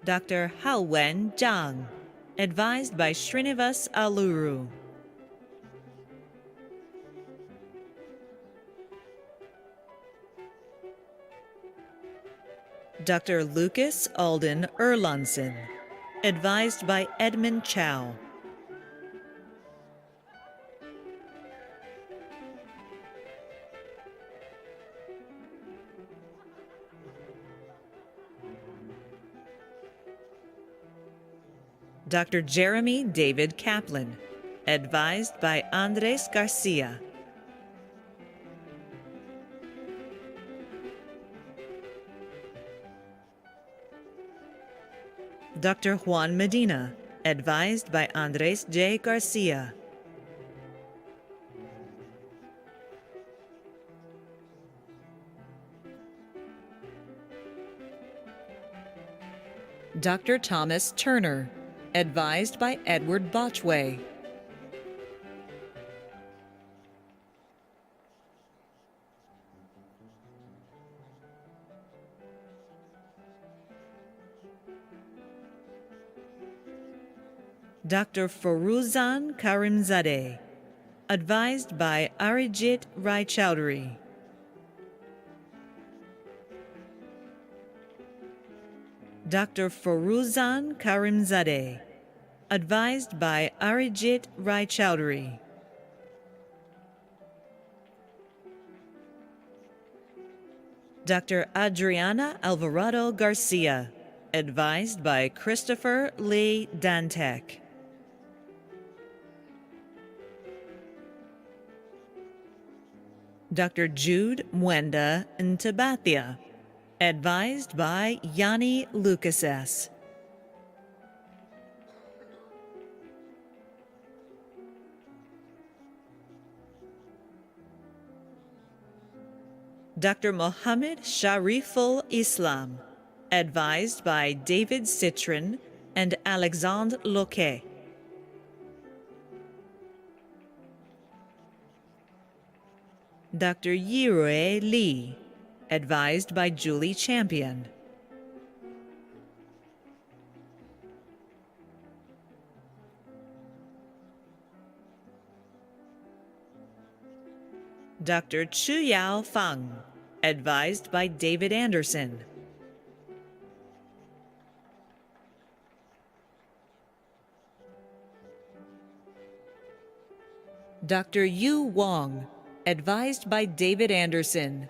Dr. Haowen Zhang, advised by Srinivas Aluru. Dr. Lucas Alden Erlandson, advised by Edmund Chow. Dr. Jeremy David Kaplan, advised by Andres Garcia. Dr. Juan Medina, advised by Andres J. Garcia. Dr. Thomas Turner, advised by Edward Botchway. Dr. Faruzan Karimzadeh, advised by Arijit Rai Chowdhury. Dr. Foruzan Karimzadeh, advised by Arijit Rai Chowdhury. Dr. Adriana Alvarado Garcia, advised by Christopher Lee Dantek. Dr. Jude Mwenda Ntabathia, advised by Yanni Lucases. Dr. Mohammed Shariful Islam, advised by David Citron and Alexandre Loquet. Dr. Yirue Lee, advised by Julie Champion. Dr. Chuyao Fang, advised by David Anderson. Dr. Yu Wong, advised by David Anderson.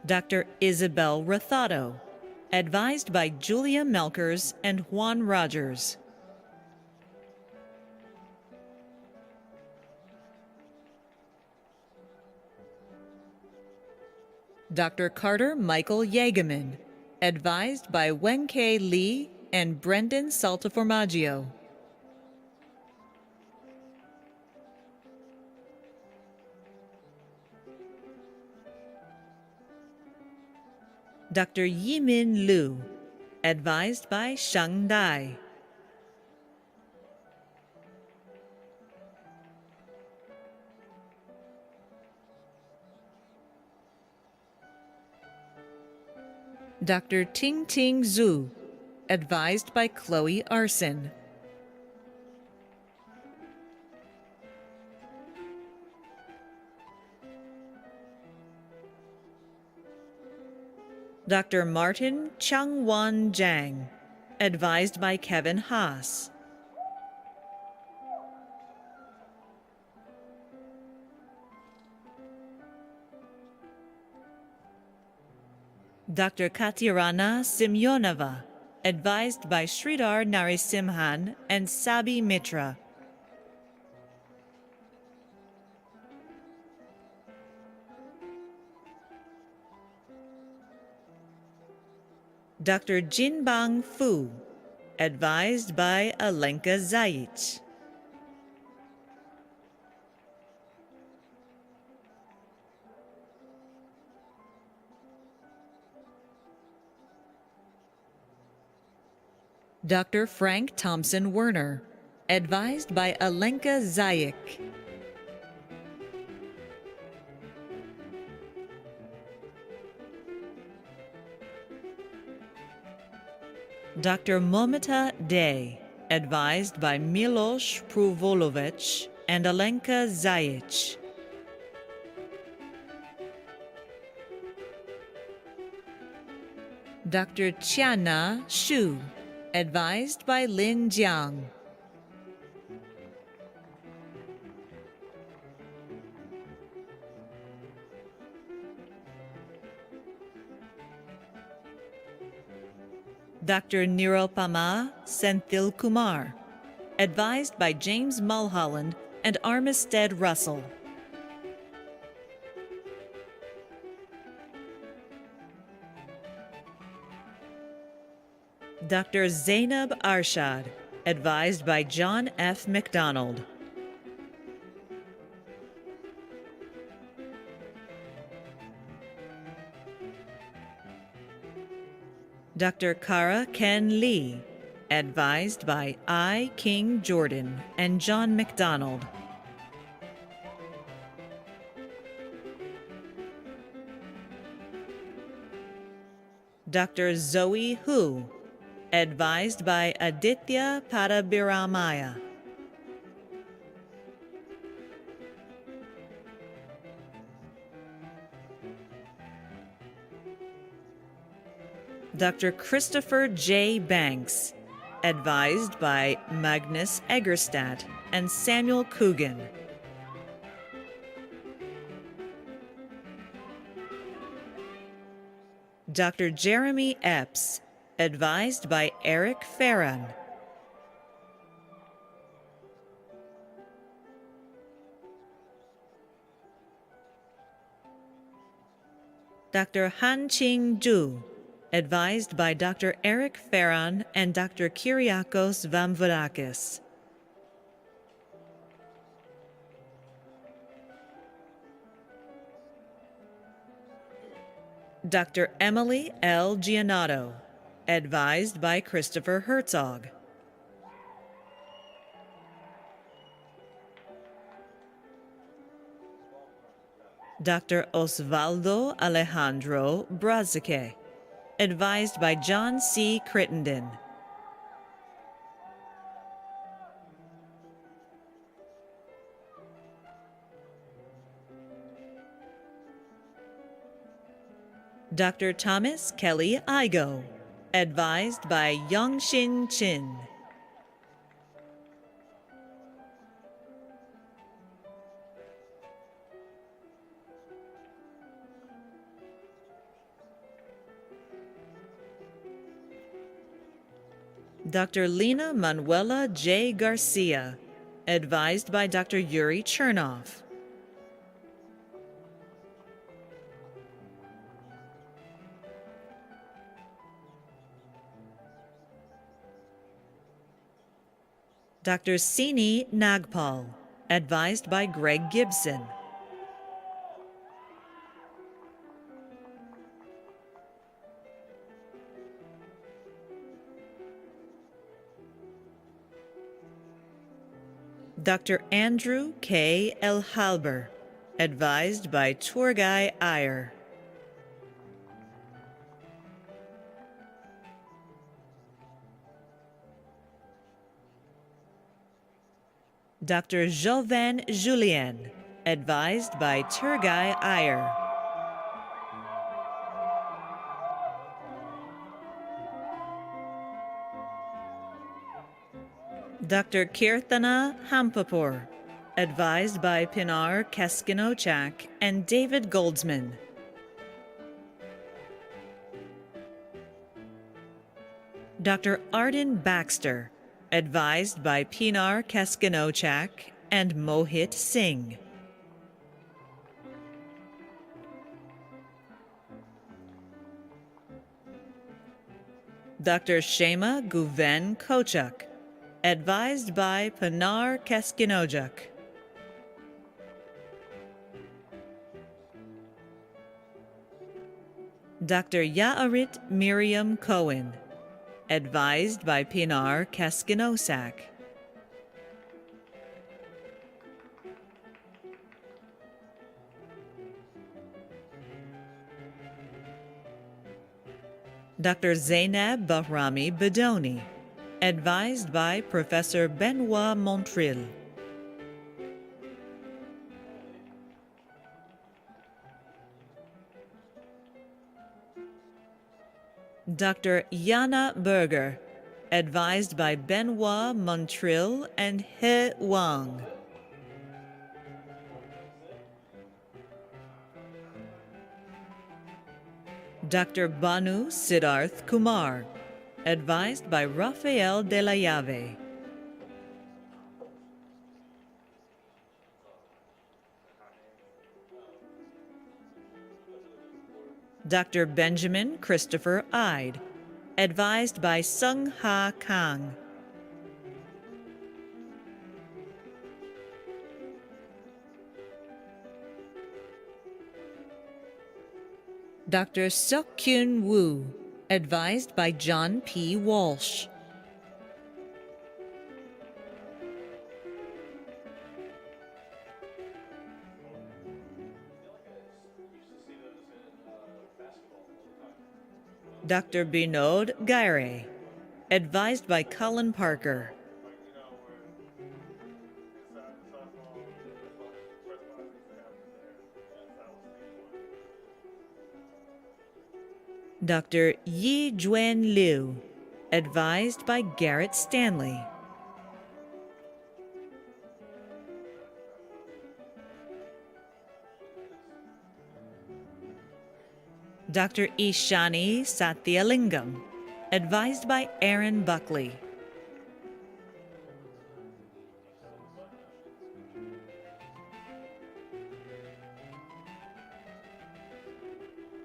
Dr. Isabel Rathado, advised by Julia Melkers and Juan Rogers. Dr. Carter Michael Yegeman, advised by Wenkei Lee and Brendan Saltaformaggio. Dr. Yimin Liu, advised by Shang Dai. Dr. Ting Ting Zhu, advised by Chloe Arson. Dr. Martin Changwan Zhang, advised by Kevin Haas. Dr. Katirana Simyonova, advised by Sridhar Narasimhan and Sabi Mitra. Dr. Jinbang Fu, advised by Alenka Zayich. Dr. Frank Thompson Werner, advised by Alenka Zayik. Dr. Momita Day, advised by Milos Pruvolovic and Alenka Zayich. Dr. Tiana Xu, advised by Lin Jiang. Dr. Niropama Senthil Kumar, advised by James Mulholland and Armistead Russell. Dr. Zainab Arshad, advised by John F. McDonald. Dr. Kara Ken Lee, advised by I. King Jordan and John McDonald. Dr. Zoe Hu, advised by Aditya Padabiramaya. Dr. Christopher J. Banks, advised by Magnus Egerstadt and Samuel Coogan. Dr. Jeremy Epps, advised by Eric Farron. Dr. Han-Ching Zhu, advised by Dr. Eric Farron and Dr. Kyriakos Vamvoudakis. Dr. Emily L. Giannato, advised by Christopher Herzog. Dr. Osvaldo Alejandro Brazique, advised by John C. Crittenden. Dr. Thomas Kelly Igo, advised by Yongshin Chin. Dr. Lena Manuela J. Garcia, advised by Dr. Yuri Chernov. Dr. Sini Nagpal, advised by Greg Gibson. Dr. Andrew K. Elhalber, advised by Turgai Iyer. Dr. Jovan Julien, advised by Turgai Iyer. Dr. Kirtana Hampapur, advised by Pinar Keskinochak and David Goldsman. Dr. Arden Baxter, advised by Pinar Keskinochak and Mohit Singh. Dr. Shema Guven Kochuk, advised by Pinar Keskinojak. Dr. Yaarit Miriam Cohen, advised by Pinar Keskinosak. Dr. Zainab Bahrami Bedoni, advised by Professor Benoit Montril. Dr. Yana Berger, advised by Benoit Montril and He Wang. Dr. Banu Siddharth Kumar, advised by Rafael de la Llave. Dr. Benjamin Christopher Ide, advised by Sung Ha Kang. Dr. Seok-Kyun Woo, advised by John P. Walsh. Dr. Binod Gaire, advised by Cullen Parker. Dr. Yi Juen Liu, advised by Garrett Stanley. Dr. Ishani Satyalingam, advised by Aaron Buckley.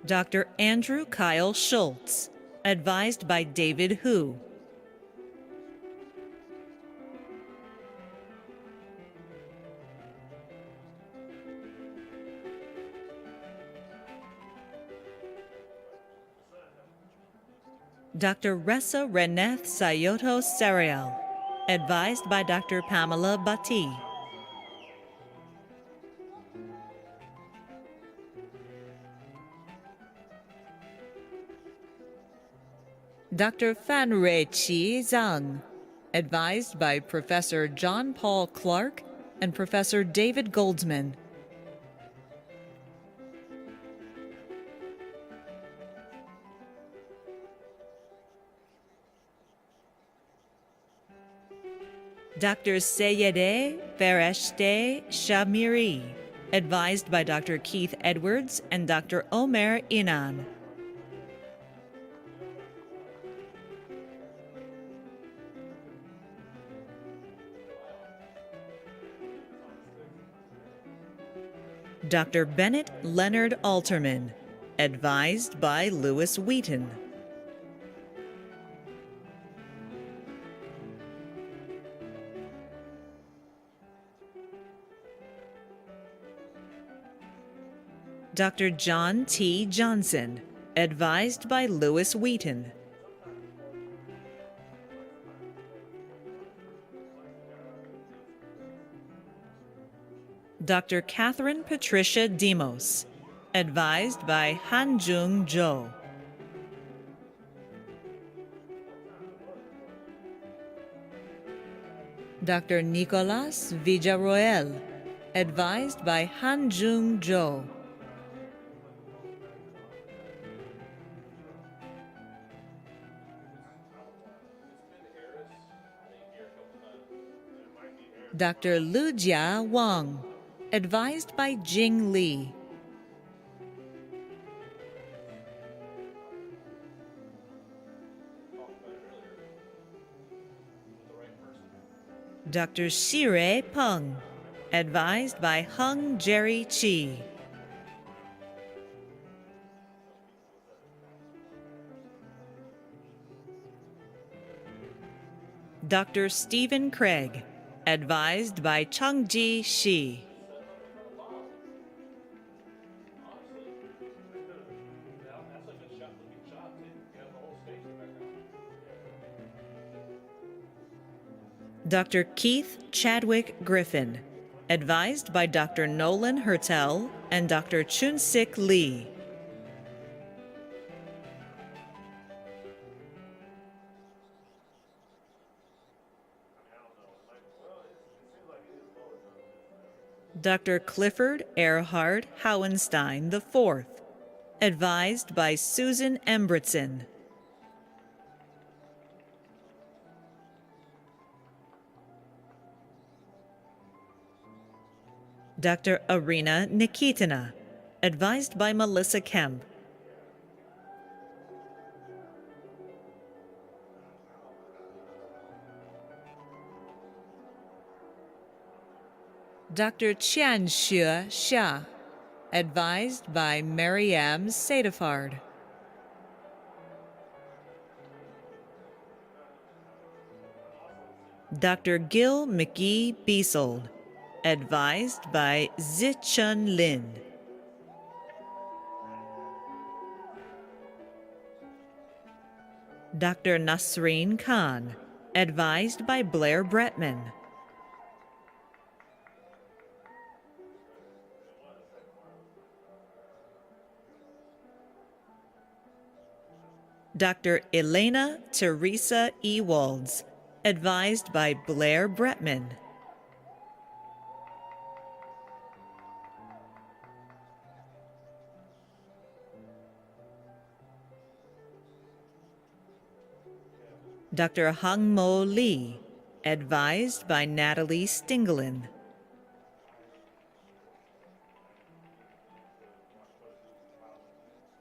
Dr. Andrew Kyle Schultz, advised by David Hu. Dr. Ressa Reneth Sayoto Serial, advised by Dr. Pamela Bhatti. Dr. Fanrui Chi Zhang, advised by Professor John Paul Clark and Professor David Goldsman. Dr. Seyedeh Fereshte Shamiri, advised by Dr. Keith Edwards and Dr. Omer Inan. Dr. Bennett Leonard Alterman, advised by Lewis Wheaton. Dr. John T. Johnson, advised by Lewis Wheaton. Dr. Catherine Patricia Demos, advised by Hanjung Zhou. Dr. Nicolas Villarroel, advised by Hanjung Zhou. Dr. Lujia Wang, advised by Jing Li. Dr. Shirei Peng, advised by Hung Jerry Chi. Dr. Stephen Craig, advised by Changji Shi. Dr. Keith Chadwick Griffin, advised by Dr. Nolan Hertel and Dr. Chunsik Lee. Dr. Clifford Erhard Hauenstein IV, advised by Susan Embritson. Dr. Arina Nikitina, advised by Melissa Kemp. Dr. Qianxue Xia, advised by Mariam Sadafard. Dr. Gil McGee Biesold, advised by Zichun Lin. Dr. Nasreen Khan, advised by Blair Bretman. Dr. Elena Teresa Ewalds, advised by Blair Bretman. Dr. Hung Mo Lee, advised by Natalie Stingelin.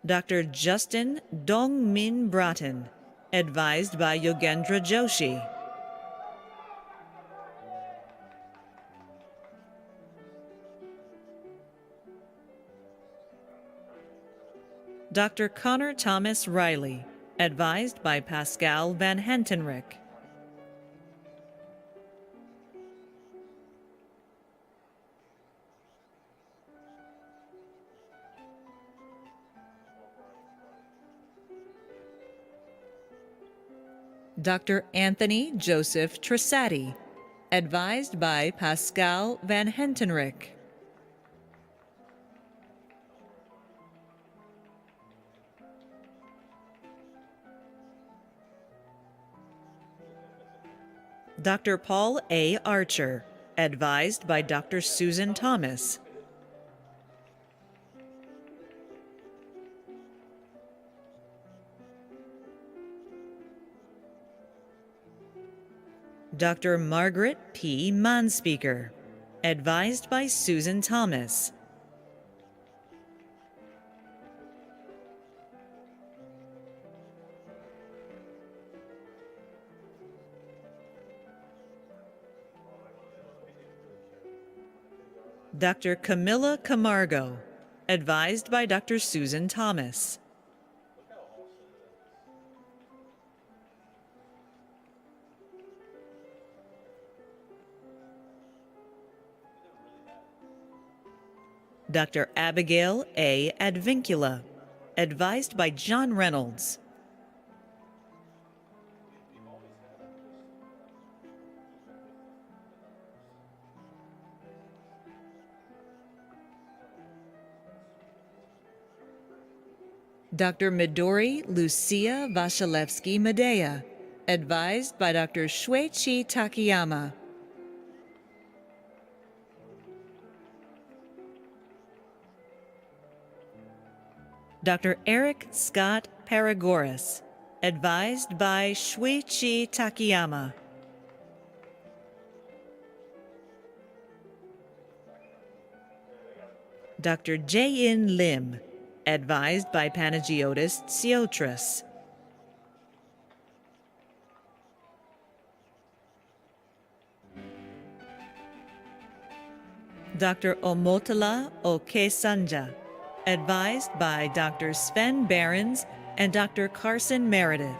Dr. Justin Dong Min Bratton, advised by Yogendra Joshi. Dr. Connor Thomas Riley, advised by Pascal Van Hentenryck. Dr. Anthony Joseph Trisatti, advised by Pascal Van Hentenryck. Dr. Paul A. Archer, advised by Dr. Susan Thomas. Dr. Margaret P. Manspeaker, advised by Susan Thomas. Dr. Camilla Camargo, advised by Dr. Susan Thomas. Dr. Abigail A. Advincula, advised by John Reynolds. Dr. Midori Lucia Vasilevsky Medea, advised by Dr. Shuichi Takayama. Dr. Eric Scott Paragoris, advised by Shuichi Takayama. Dr. Jae-in Lim, advised by Panagiotis Tsiotras. Dr. Omotola Okesanja, advised by Dr. Sven Behrens and Dr. Carson Meredith.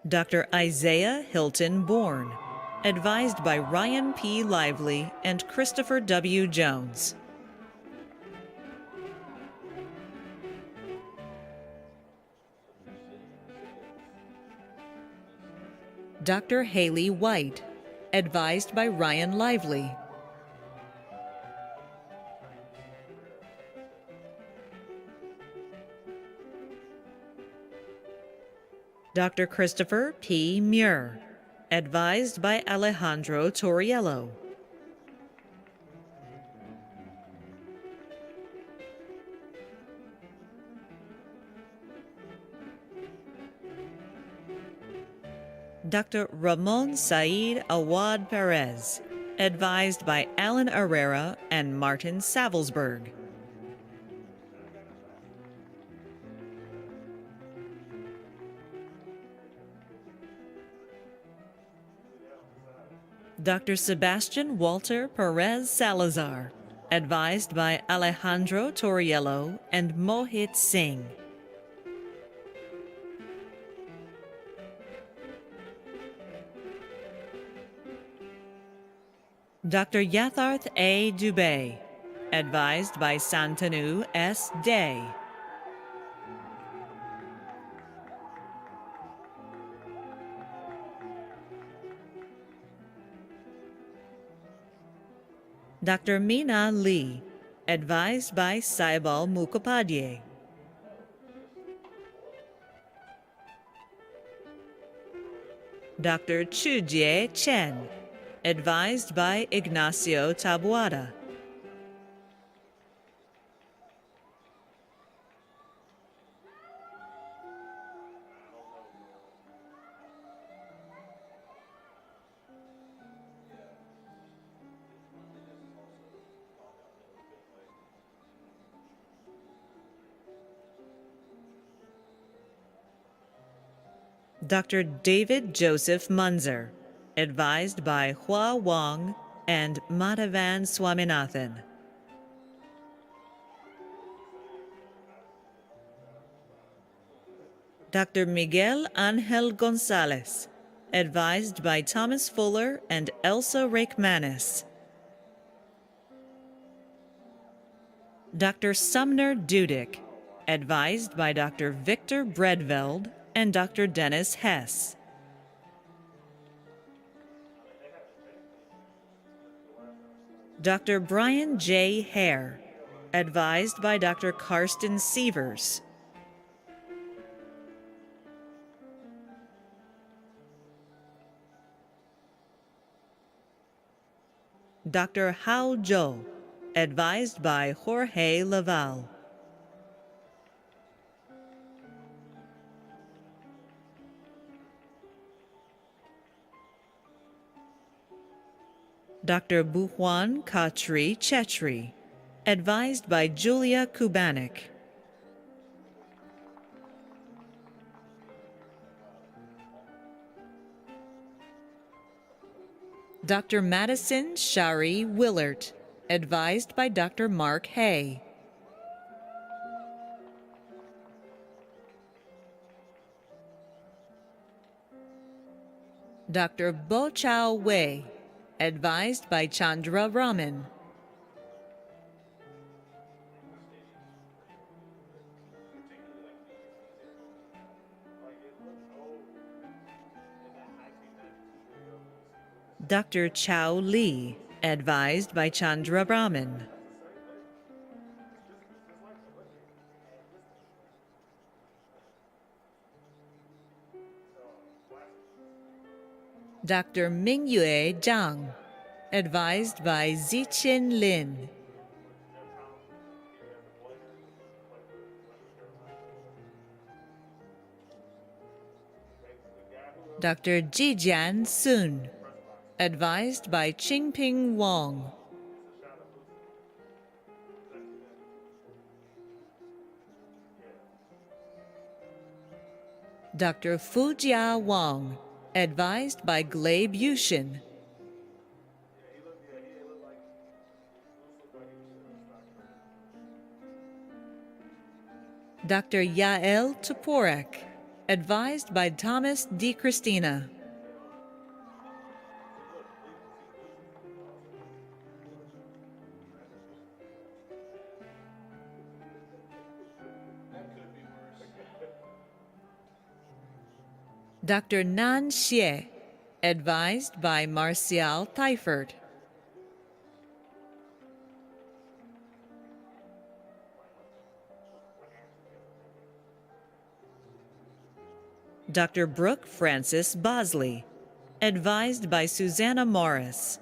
Dr. Isaiah Hilton Bourne, advised by Ryan P. Lively and Christopher W. Jones. Dr. Haley White, advised by Ryan Lively. Dr. Christopher P. Muir, advised by Alejandro Torriello. Dr. Ramon Said Awad Perez, advised by Alan Herrera and Martin Savelsberg. Dr. Sebastian Walter Perez Salazar, advised by Alejandro Torriello and Mohit Singh. Dr. Yatharth A. Dubé, advised by Santanu S. Day. Dr. Meena Lee, advised by Saibal Mukhopadhyay. Dr. Chujie Chen, advised by Ignacio Taboada. Dr. David Joseph Munzer, advised by Hua Wang and Madhavan Swaminathan. Dr. Miguel Angel Gonzalez, advised by Thomas Fuller and Elsa Reichmanis. Dr. Sumner Dudick, advised by Dr. Victor Bredveld and Dr. Dennis Hess. Dr. Brian J. Hare, advised by Dr. Karsten Sievers. Dr. Hao Zhou, advised by Jorge Laval. Dr. Buhuan Khatri Chetri, advised by Julia Kubanik. Dr. Madison Shari Willert, advised by Dr. Mark Hay. Dr. Bo Chao Wei, advised by Chandra Raman. Dr. Chao Li, advised by Chandra Raman. Dr. Mingyue Zhang, advised by Ziqin Lin. Dr. Jijian Sun, advised by Qingping Wang. Dr. Fujia Wang, advised by Glaib Yushin. Dr. Yael Toporek, advised by Thomas D. Christina. Dr. Nan Xie, advised by Marcial Teifert. Dr. Brooke Francis Bosley, advised by Susanna Morris.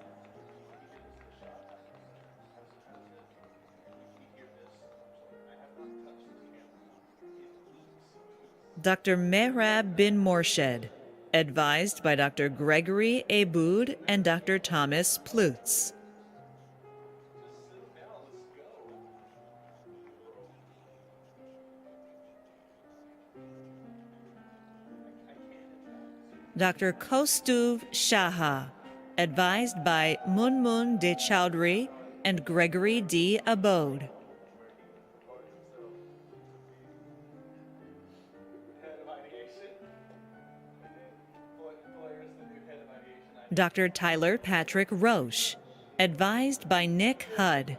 Dr. Mehrab bin Morshed, advised by Dr. Gregory Aboud and Dr. Thomas Plutz. Dr. Kaustuv Shaha, advised by Munmun De Chowdhury and Gregory D. Abode. Dr. Tyler Patrick Roche, advised by Nick Hudd.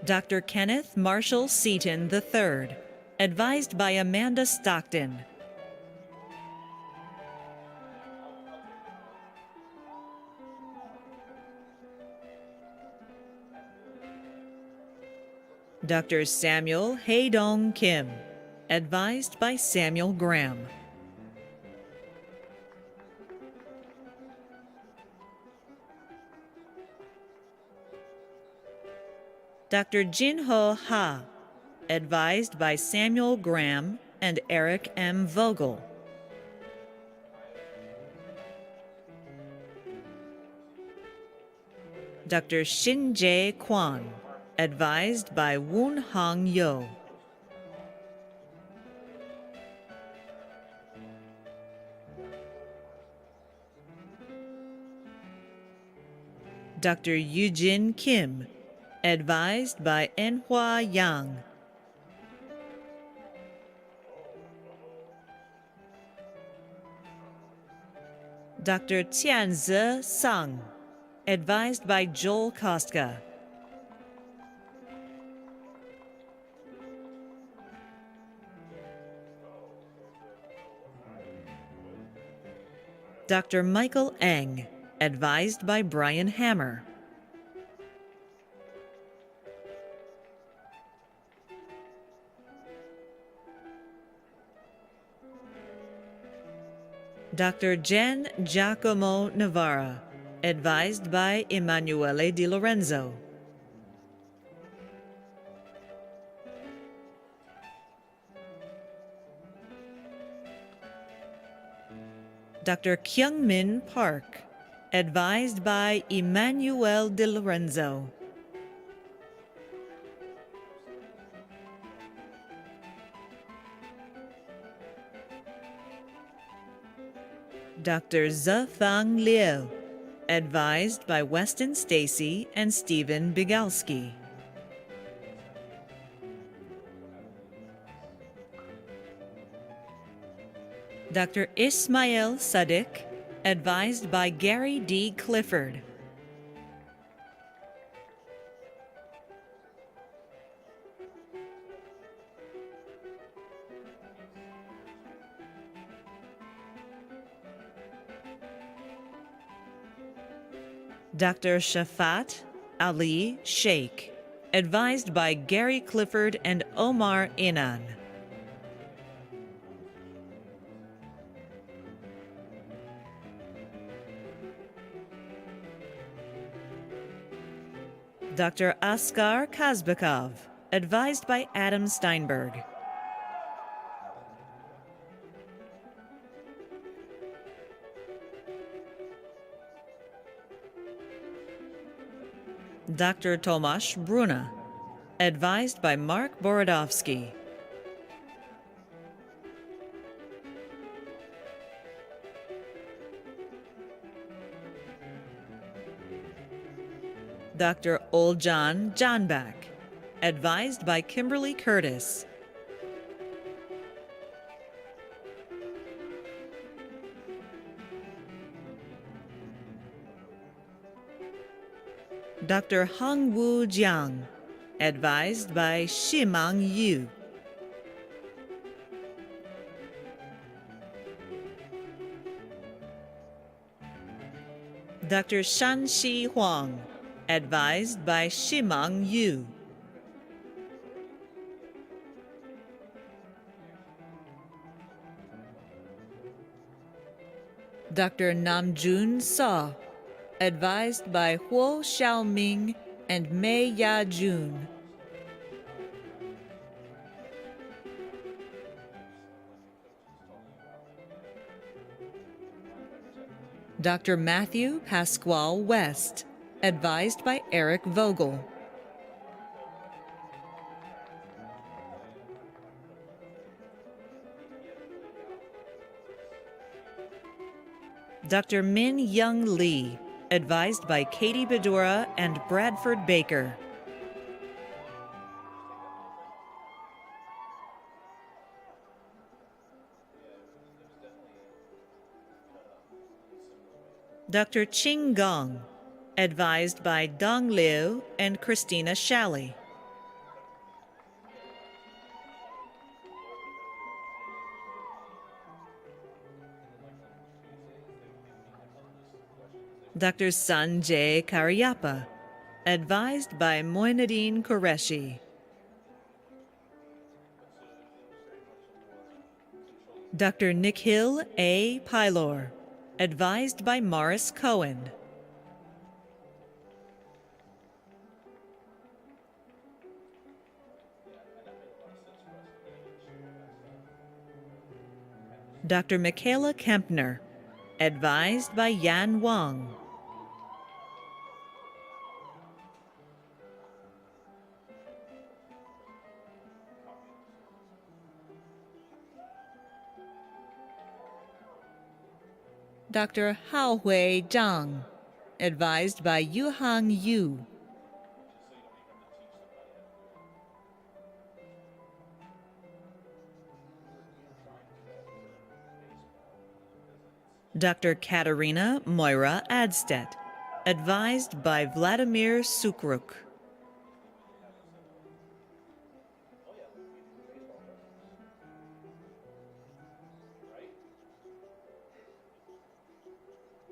Dr. Kenneth Marshall Seaton III, advised by Amanda Stockton. Dr. Samuel Hae-dong Kim, advised by Samuel Graham. Dr. Jin-ho Ha, advised by Samuel Graham and Eric M. Vogel. Dr. Shin-jae Kwon, advised by Woon-hong Yo. Dr. Yoo-jin Kim, advised by En-hwa Yang. Dr. Tianzi Sang, advised by Joel Kostka. Dr. Michael Eng, advised by Brian Hammer. Dr. Jen Giacomo Navarra, advised by Emanuele Di Lorenzo. Dr. Kyung-min Park, advised by Emmanuel Di Lorenzo. Dr. Zefang Liu, advised by Weston Stacy and Stephen Bigalski. Dr. Ismail Sadiq, advised by Gary D. Clifford. Dr. Shafat Ali Sheikh, advised by Gary Clifford and Omar Inan. Dr. Oskar Kazbekov, advised by Adam Steinberg. Dr. Tomasz Bruna, advised by Mark Borodovsky. Dr. Oljan Janbak, advised by Kimberly Curtis. Dr. Hongwoo Jiang, advised by Shimang Yu. Dr. Shanxi Huang, advised by Shimang Yu. Dr. Namjoon Saw, advised by Huo Xiaoming and Mei Ya-jun. Dr. Matthew Pasquale West, advised by Eric Vogel. Dr. Min Young Lee, advised by Katie Bedura and Bradford Baker. Dr. Ching Gong, advised by Dong Liu and Christina Shalley. Dr. Sanjay Karyappa, advised by Moinuddin Qureshi. Dr. Nikhil A. Pylor, advised by Morris Cohen. Dr. Michaela Kempner, advised by Yan Wang. Dr. Haohui Zhang, advised by Yuhang Yu. Dr. Katerina Moira Adstedt, advised by Vladimir Sukruk.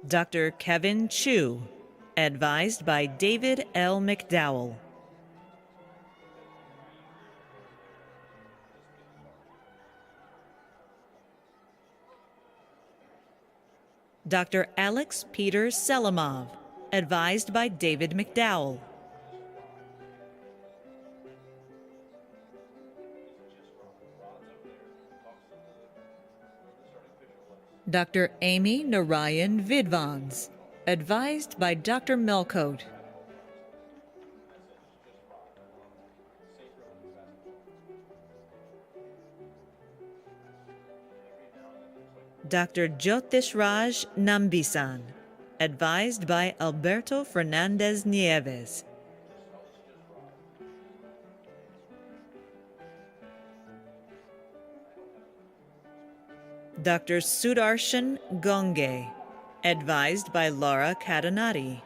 Dr. Kevin Chu, advised by David L. McDowell. Dr. Alex Peter Selimov, advised by David McDowell. Dr. Amy Narayan Vidvans, advised by Dr. Melcote. Dr. Jyotishraj Nambisan, advised by Alberto Fernandez Nieves. Dr. Sudarshan Gonge, advised by Laura Catanati.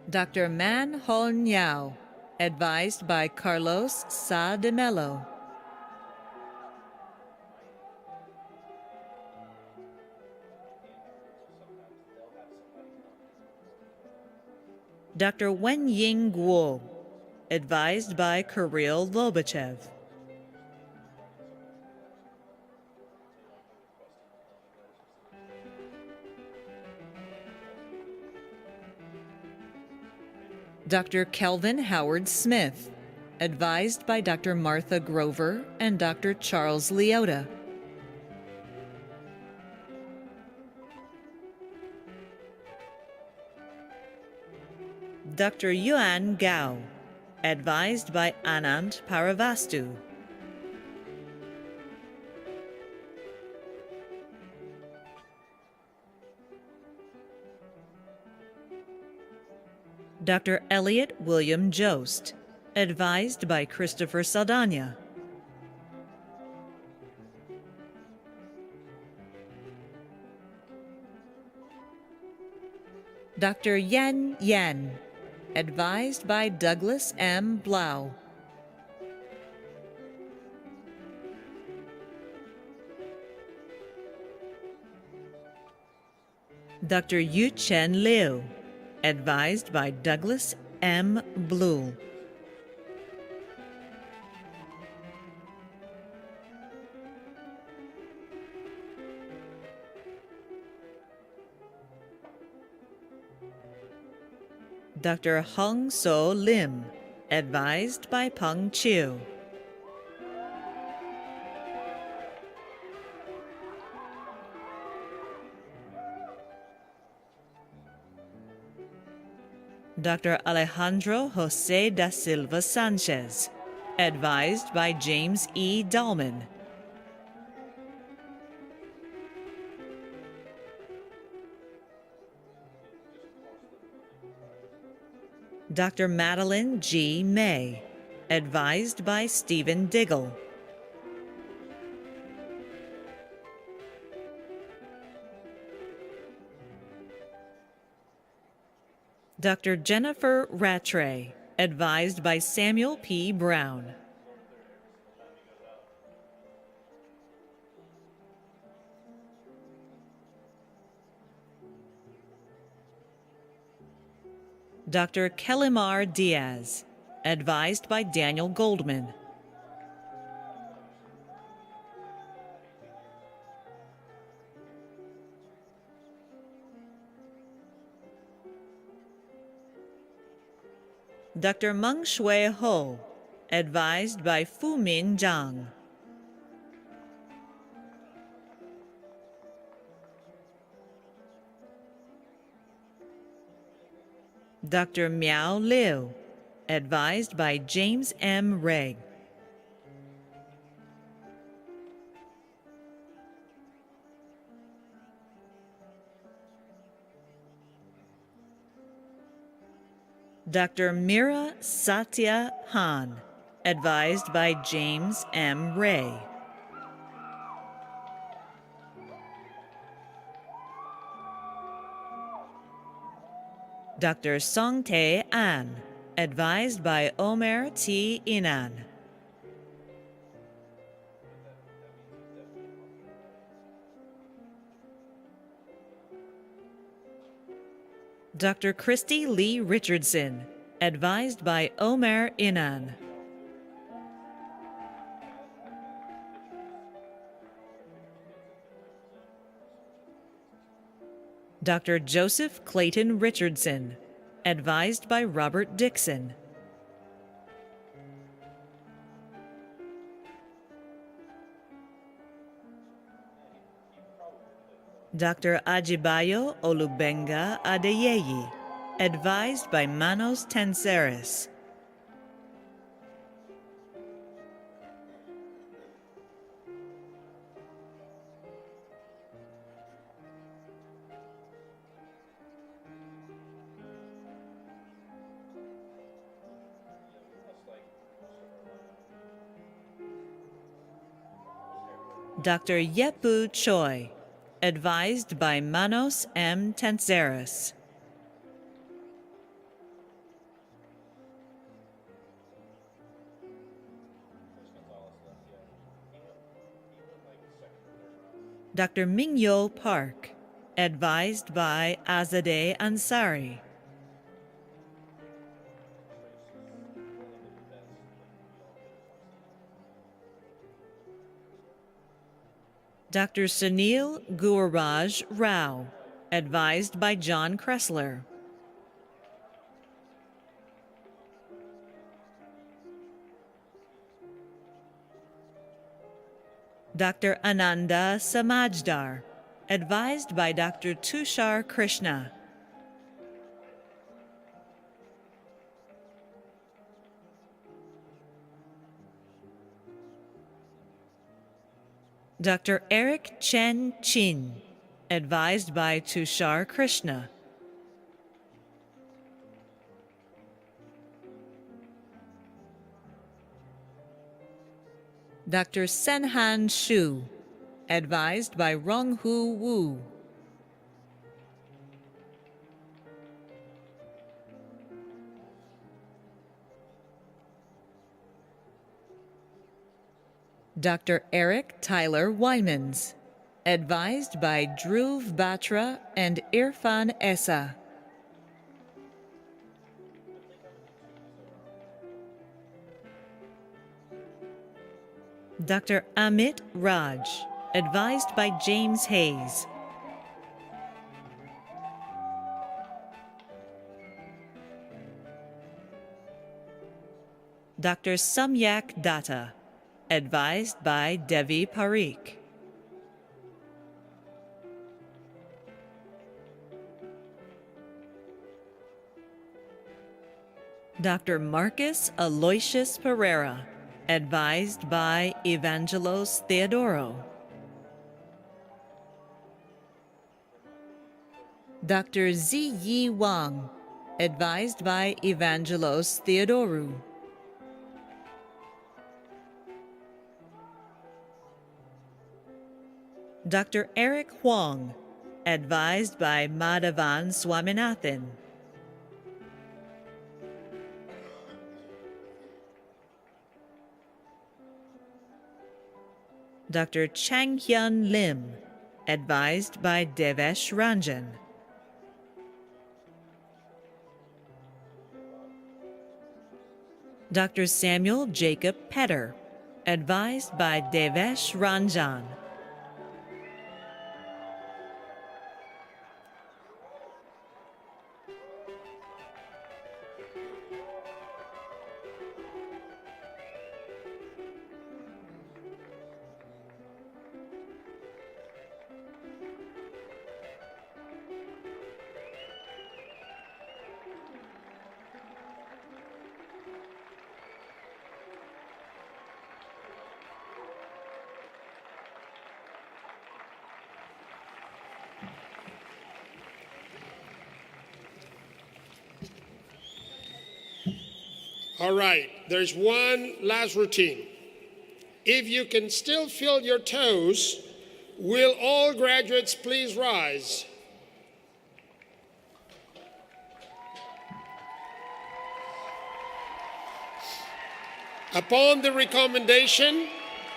Dr. Man Hon Yao, advised by Carlos Sa de Mello. Dr. Wenying Guo, advised by Kirill Lobachev. Dr. Kelvin Howard Smith, advised by Dr. Martha Grover and Dr. Charles Leota. Dr. Yuan Gao, advised by Anand Paravastu. Dr. Elliot William Jost, advised by Christopher Saldana. Dr. Yan Yan, advised by Douglas M. Blau. Dr. Yu Chen Liu, advised by Douglas M. Blue. Dr. Hung So Lim, advised by Peng Chiu. Dr. Alejandro Jose da Silva Sanchez, advised by James E. Dahlman. Dr. Madeline G. May, advised by Stephen Diggle. Dr. Jennifer Rattray, advised by Samuel P. Brown. Dr. Kelimar Diaz, advised by Daniel Goldman. Dr. Meng Shui Ho, advised by Fu Min Zhang. Dr. Miao Liu, advised by James M. Regg. Dr. Mira Satya Han, advised by James M. Ray. Dr. Songtae An, advised by Omer T. Inan. Dr. Christy Lee Richardson, advised by Omer Inan. Dr. Joseph Clayton Richardson, advised by Robert Dixon. Dr. Ajibayo Olubenga Adeyeyi, advised by Manos Tenseris. Dr. Yepu Choi, advised by Manos M. Tenseris. Dr. Mingyo Park, advised by Azadeh Ansari. Dr. Sunil Gururaj Rao, advised by John Kressler. Dr. Ananda Samajdar, advised by Dr. Tushar Krishna. Dr. Eric Chen Chin, advised by Tushar Krishna. Dr. Senhan Shu, advised by Ronghu Wu. Dr. Eric Tyler Wymans, advised by Dhruv Batra and Irfan Essa. Dr. Amit Raj, advised by James Hayes. Dr. Samyak Datta, advised by Devi Parikh. Dr. Marcus Aloysius Pereira, advised by Evangelos Theodoro. Dr. Ziyi Wang, advised by Evangelos Theodorou. Dr. Eric Huang, advised by Madhavan Swaminathan. Dr. Chang-hyun Lim, advised by Devesh Ranjan. Dr. Samuel Jacob Petter, advised by Devesh Ranjan. All right, there's one last routine. If you can still feel your toes, will all graduates please rise? Upon the recommendation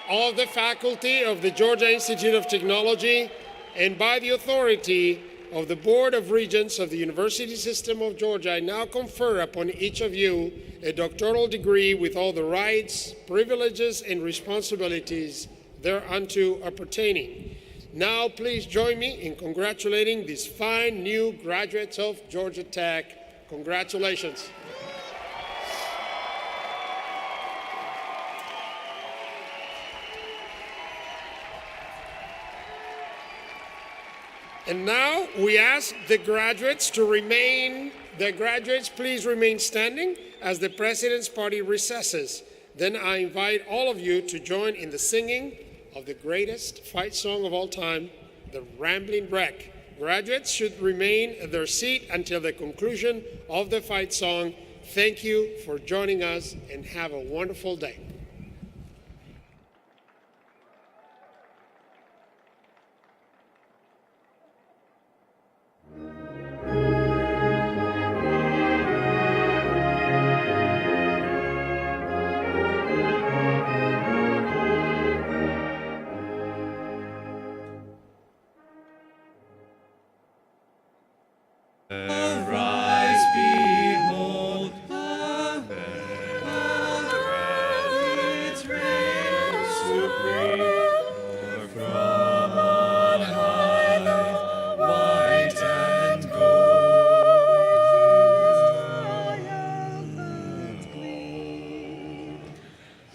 of the faculty of the Georgia Institute of Technology and by the authority of the Board of Regents of the University System of Georgia, I now confer upon each of you a doctoral degree with all the rights, privileges, and responsibilities thereunto appertaining. Now, please join me in congratulating these fine new graduates of Georgia Tech. Congratulations. And now we ask the graduates please remain standing as the President's Party recesses. Then I invite all of you to join in the singing of the greatest fight song of all time, the Rambling Wreck. Graduates should remain at their seat until the conclusion of the fight song. Thank you for joining us and have a wonderful day. Arise, behold, the graduates reign supreme, for from on high, white and gold gleam.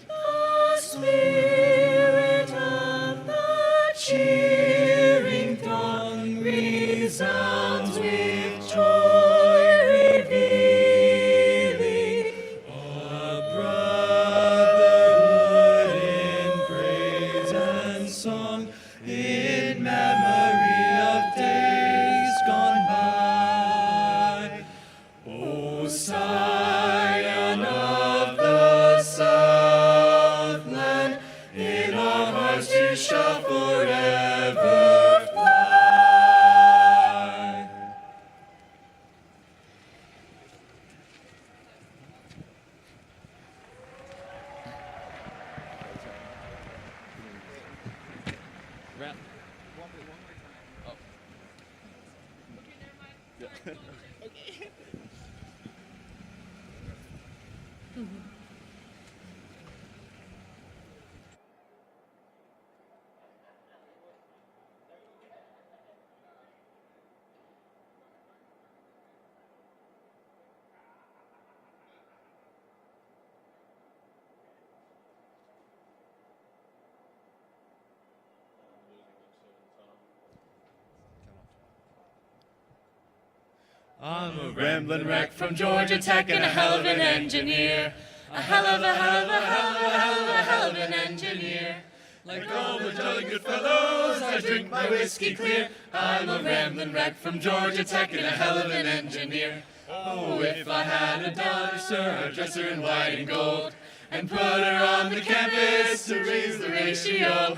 The spirit of the cheering throng resounds with joy, revealing a brotherhood in praise and song, in memory of days gone by. O Scion of the Southland, in our hearts you shall forever fly. I'm a rambling wreck from Georgia Tech and a hell of an engineer. A hell of an engineer. Like all the jolly good fellows, I drink my whiskey clear. I'm a rambling wreck from Georgia Tech and a hell of an engineer. Oh, if I had a daughter, sir, I'd dress her in white and gold and put her on the campus to raise the ratio.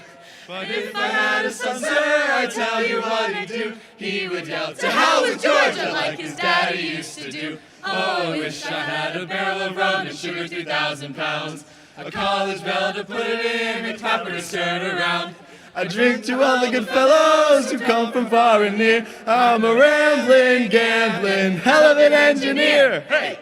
But if I had a son, sir, I'd tell you what he'd do. He would yell, "To hell with Georgia," like his daddy used to do. Oh, I wish I had a barrel of rum and sugar 3,000 pounds. A college bell to put it in, a clapper to turn around. I drink to all the good fellows who come from far and near. I'm a rambling, gambling, hell of an engineer. Hey!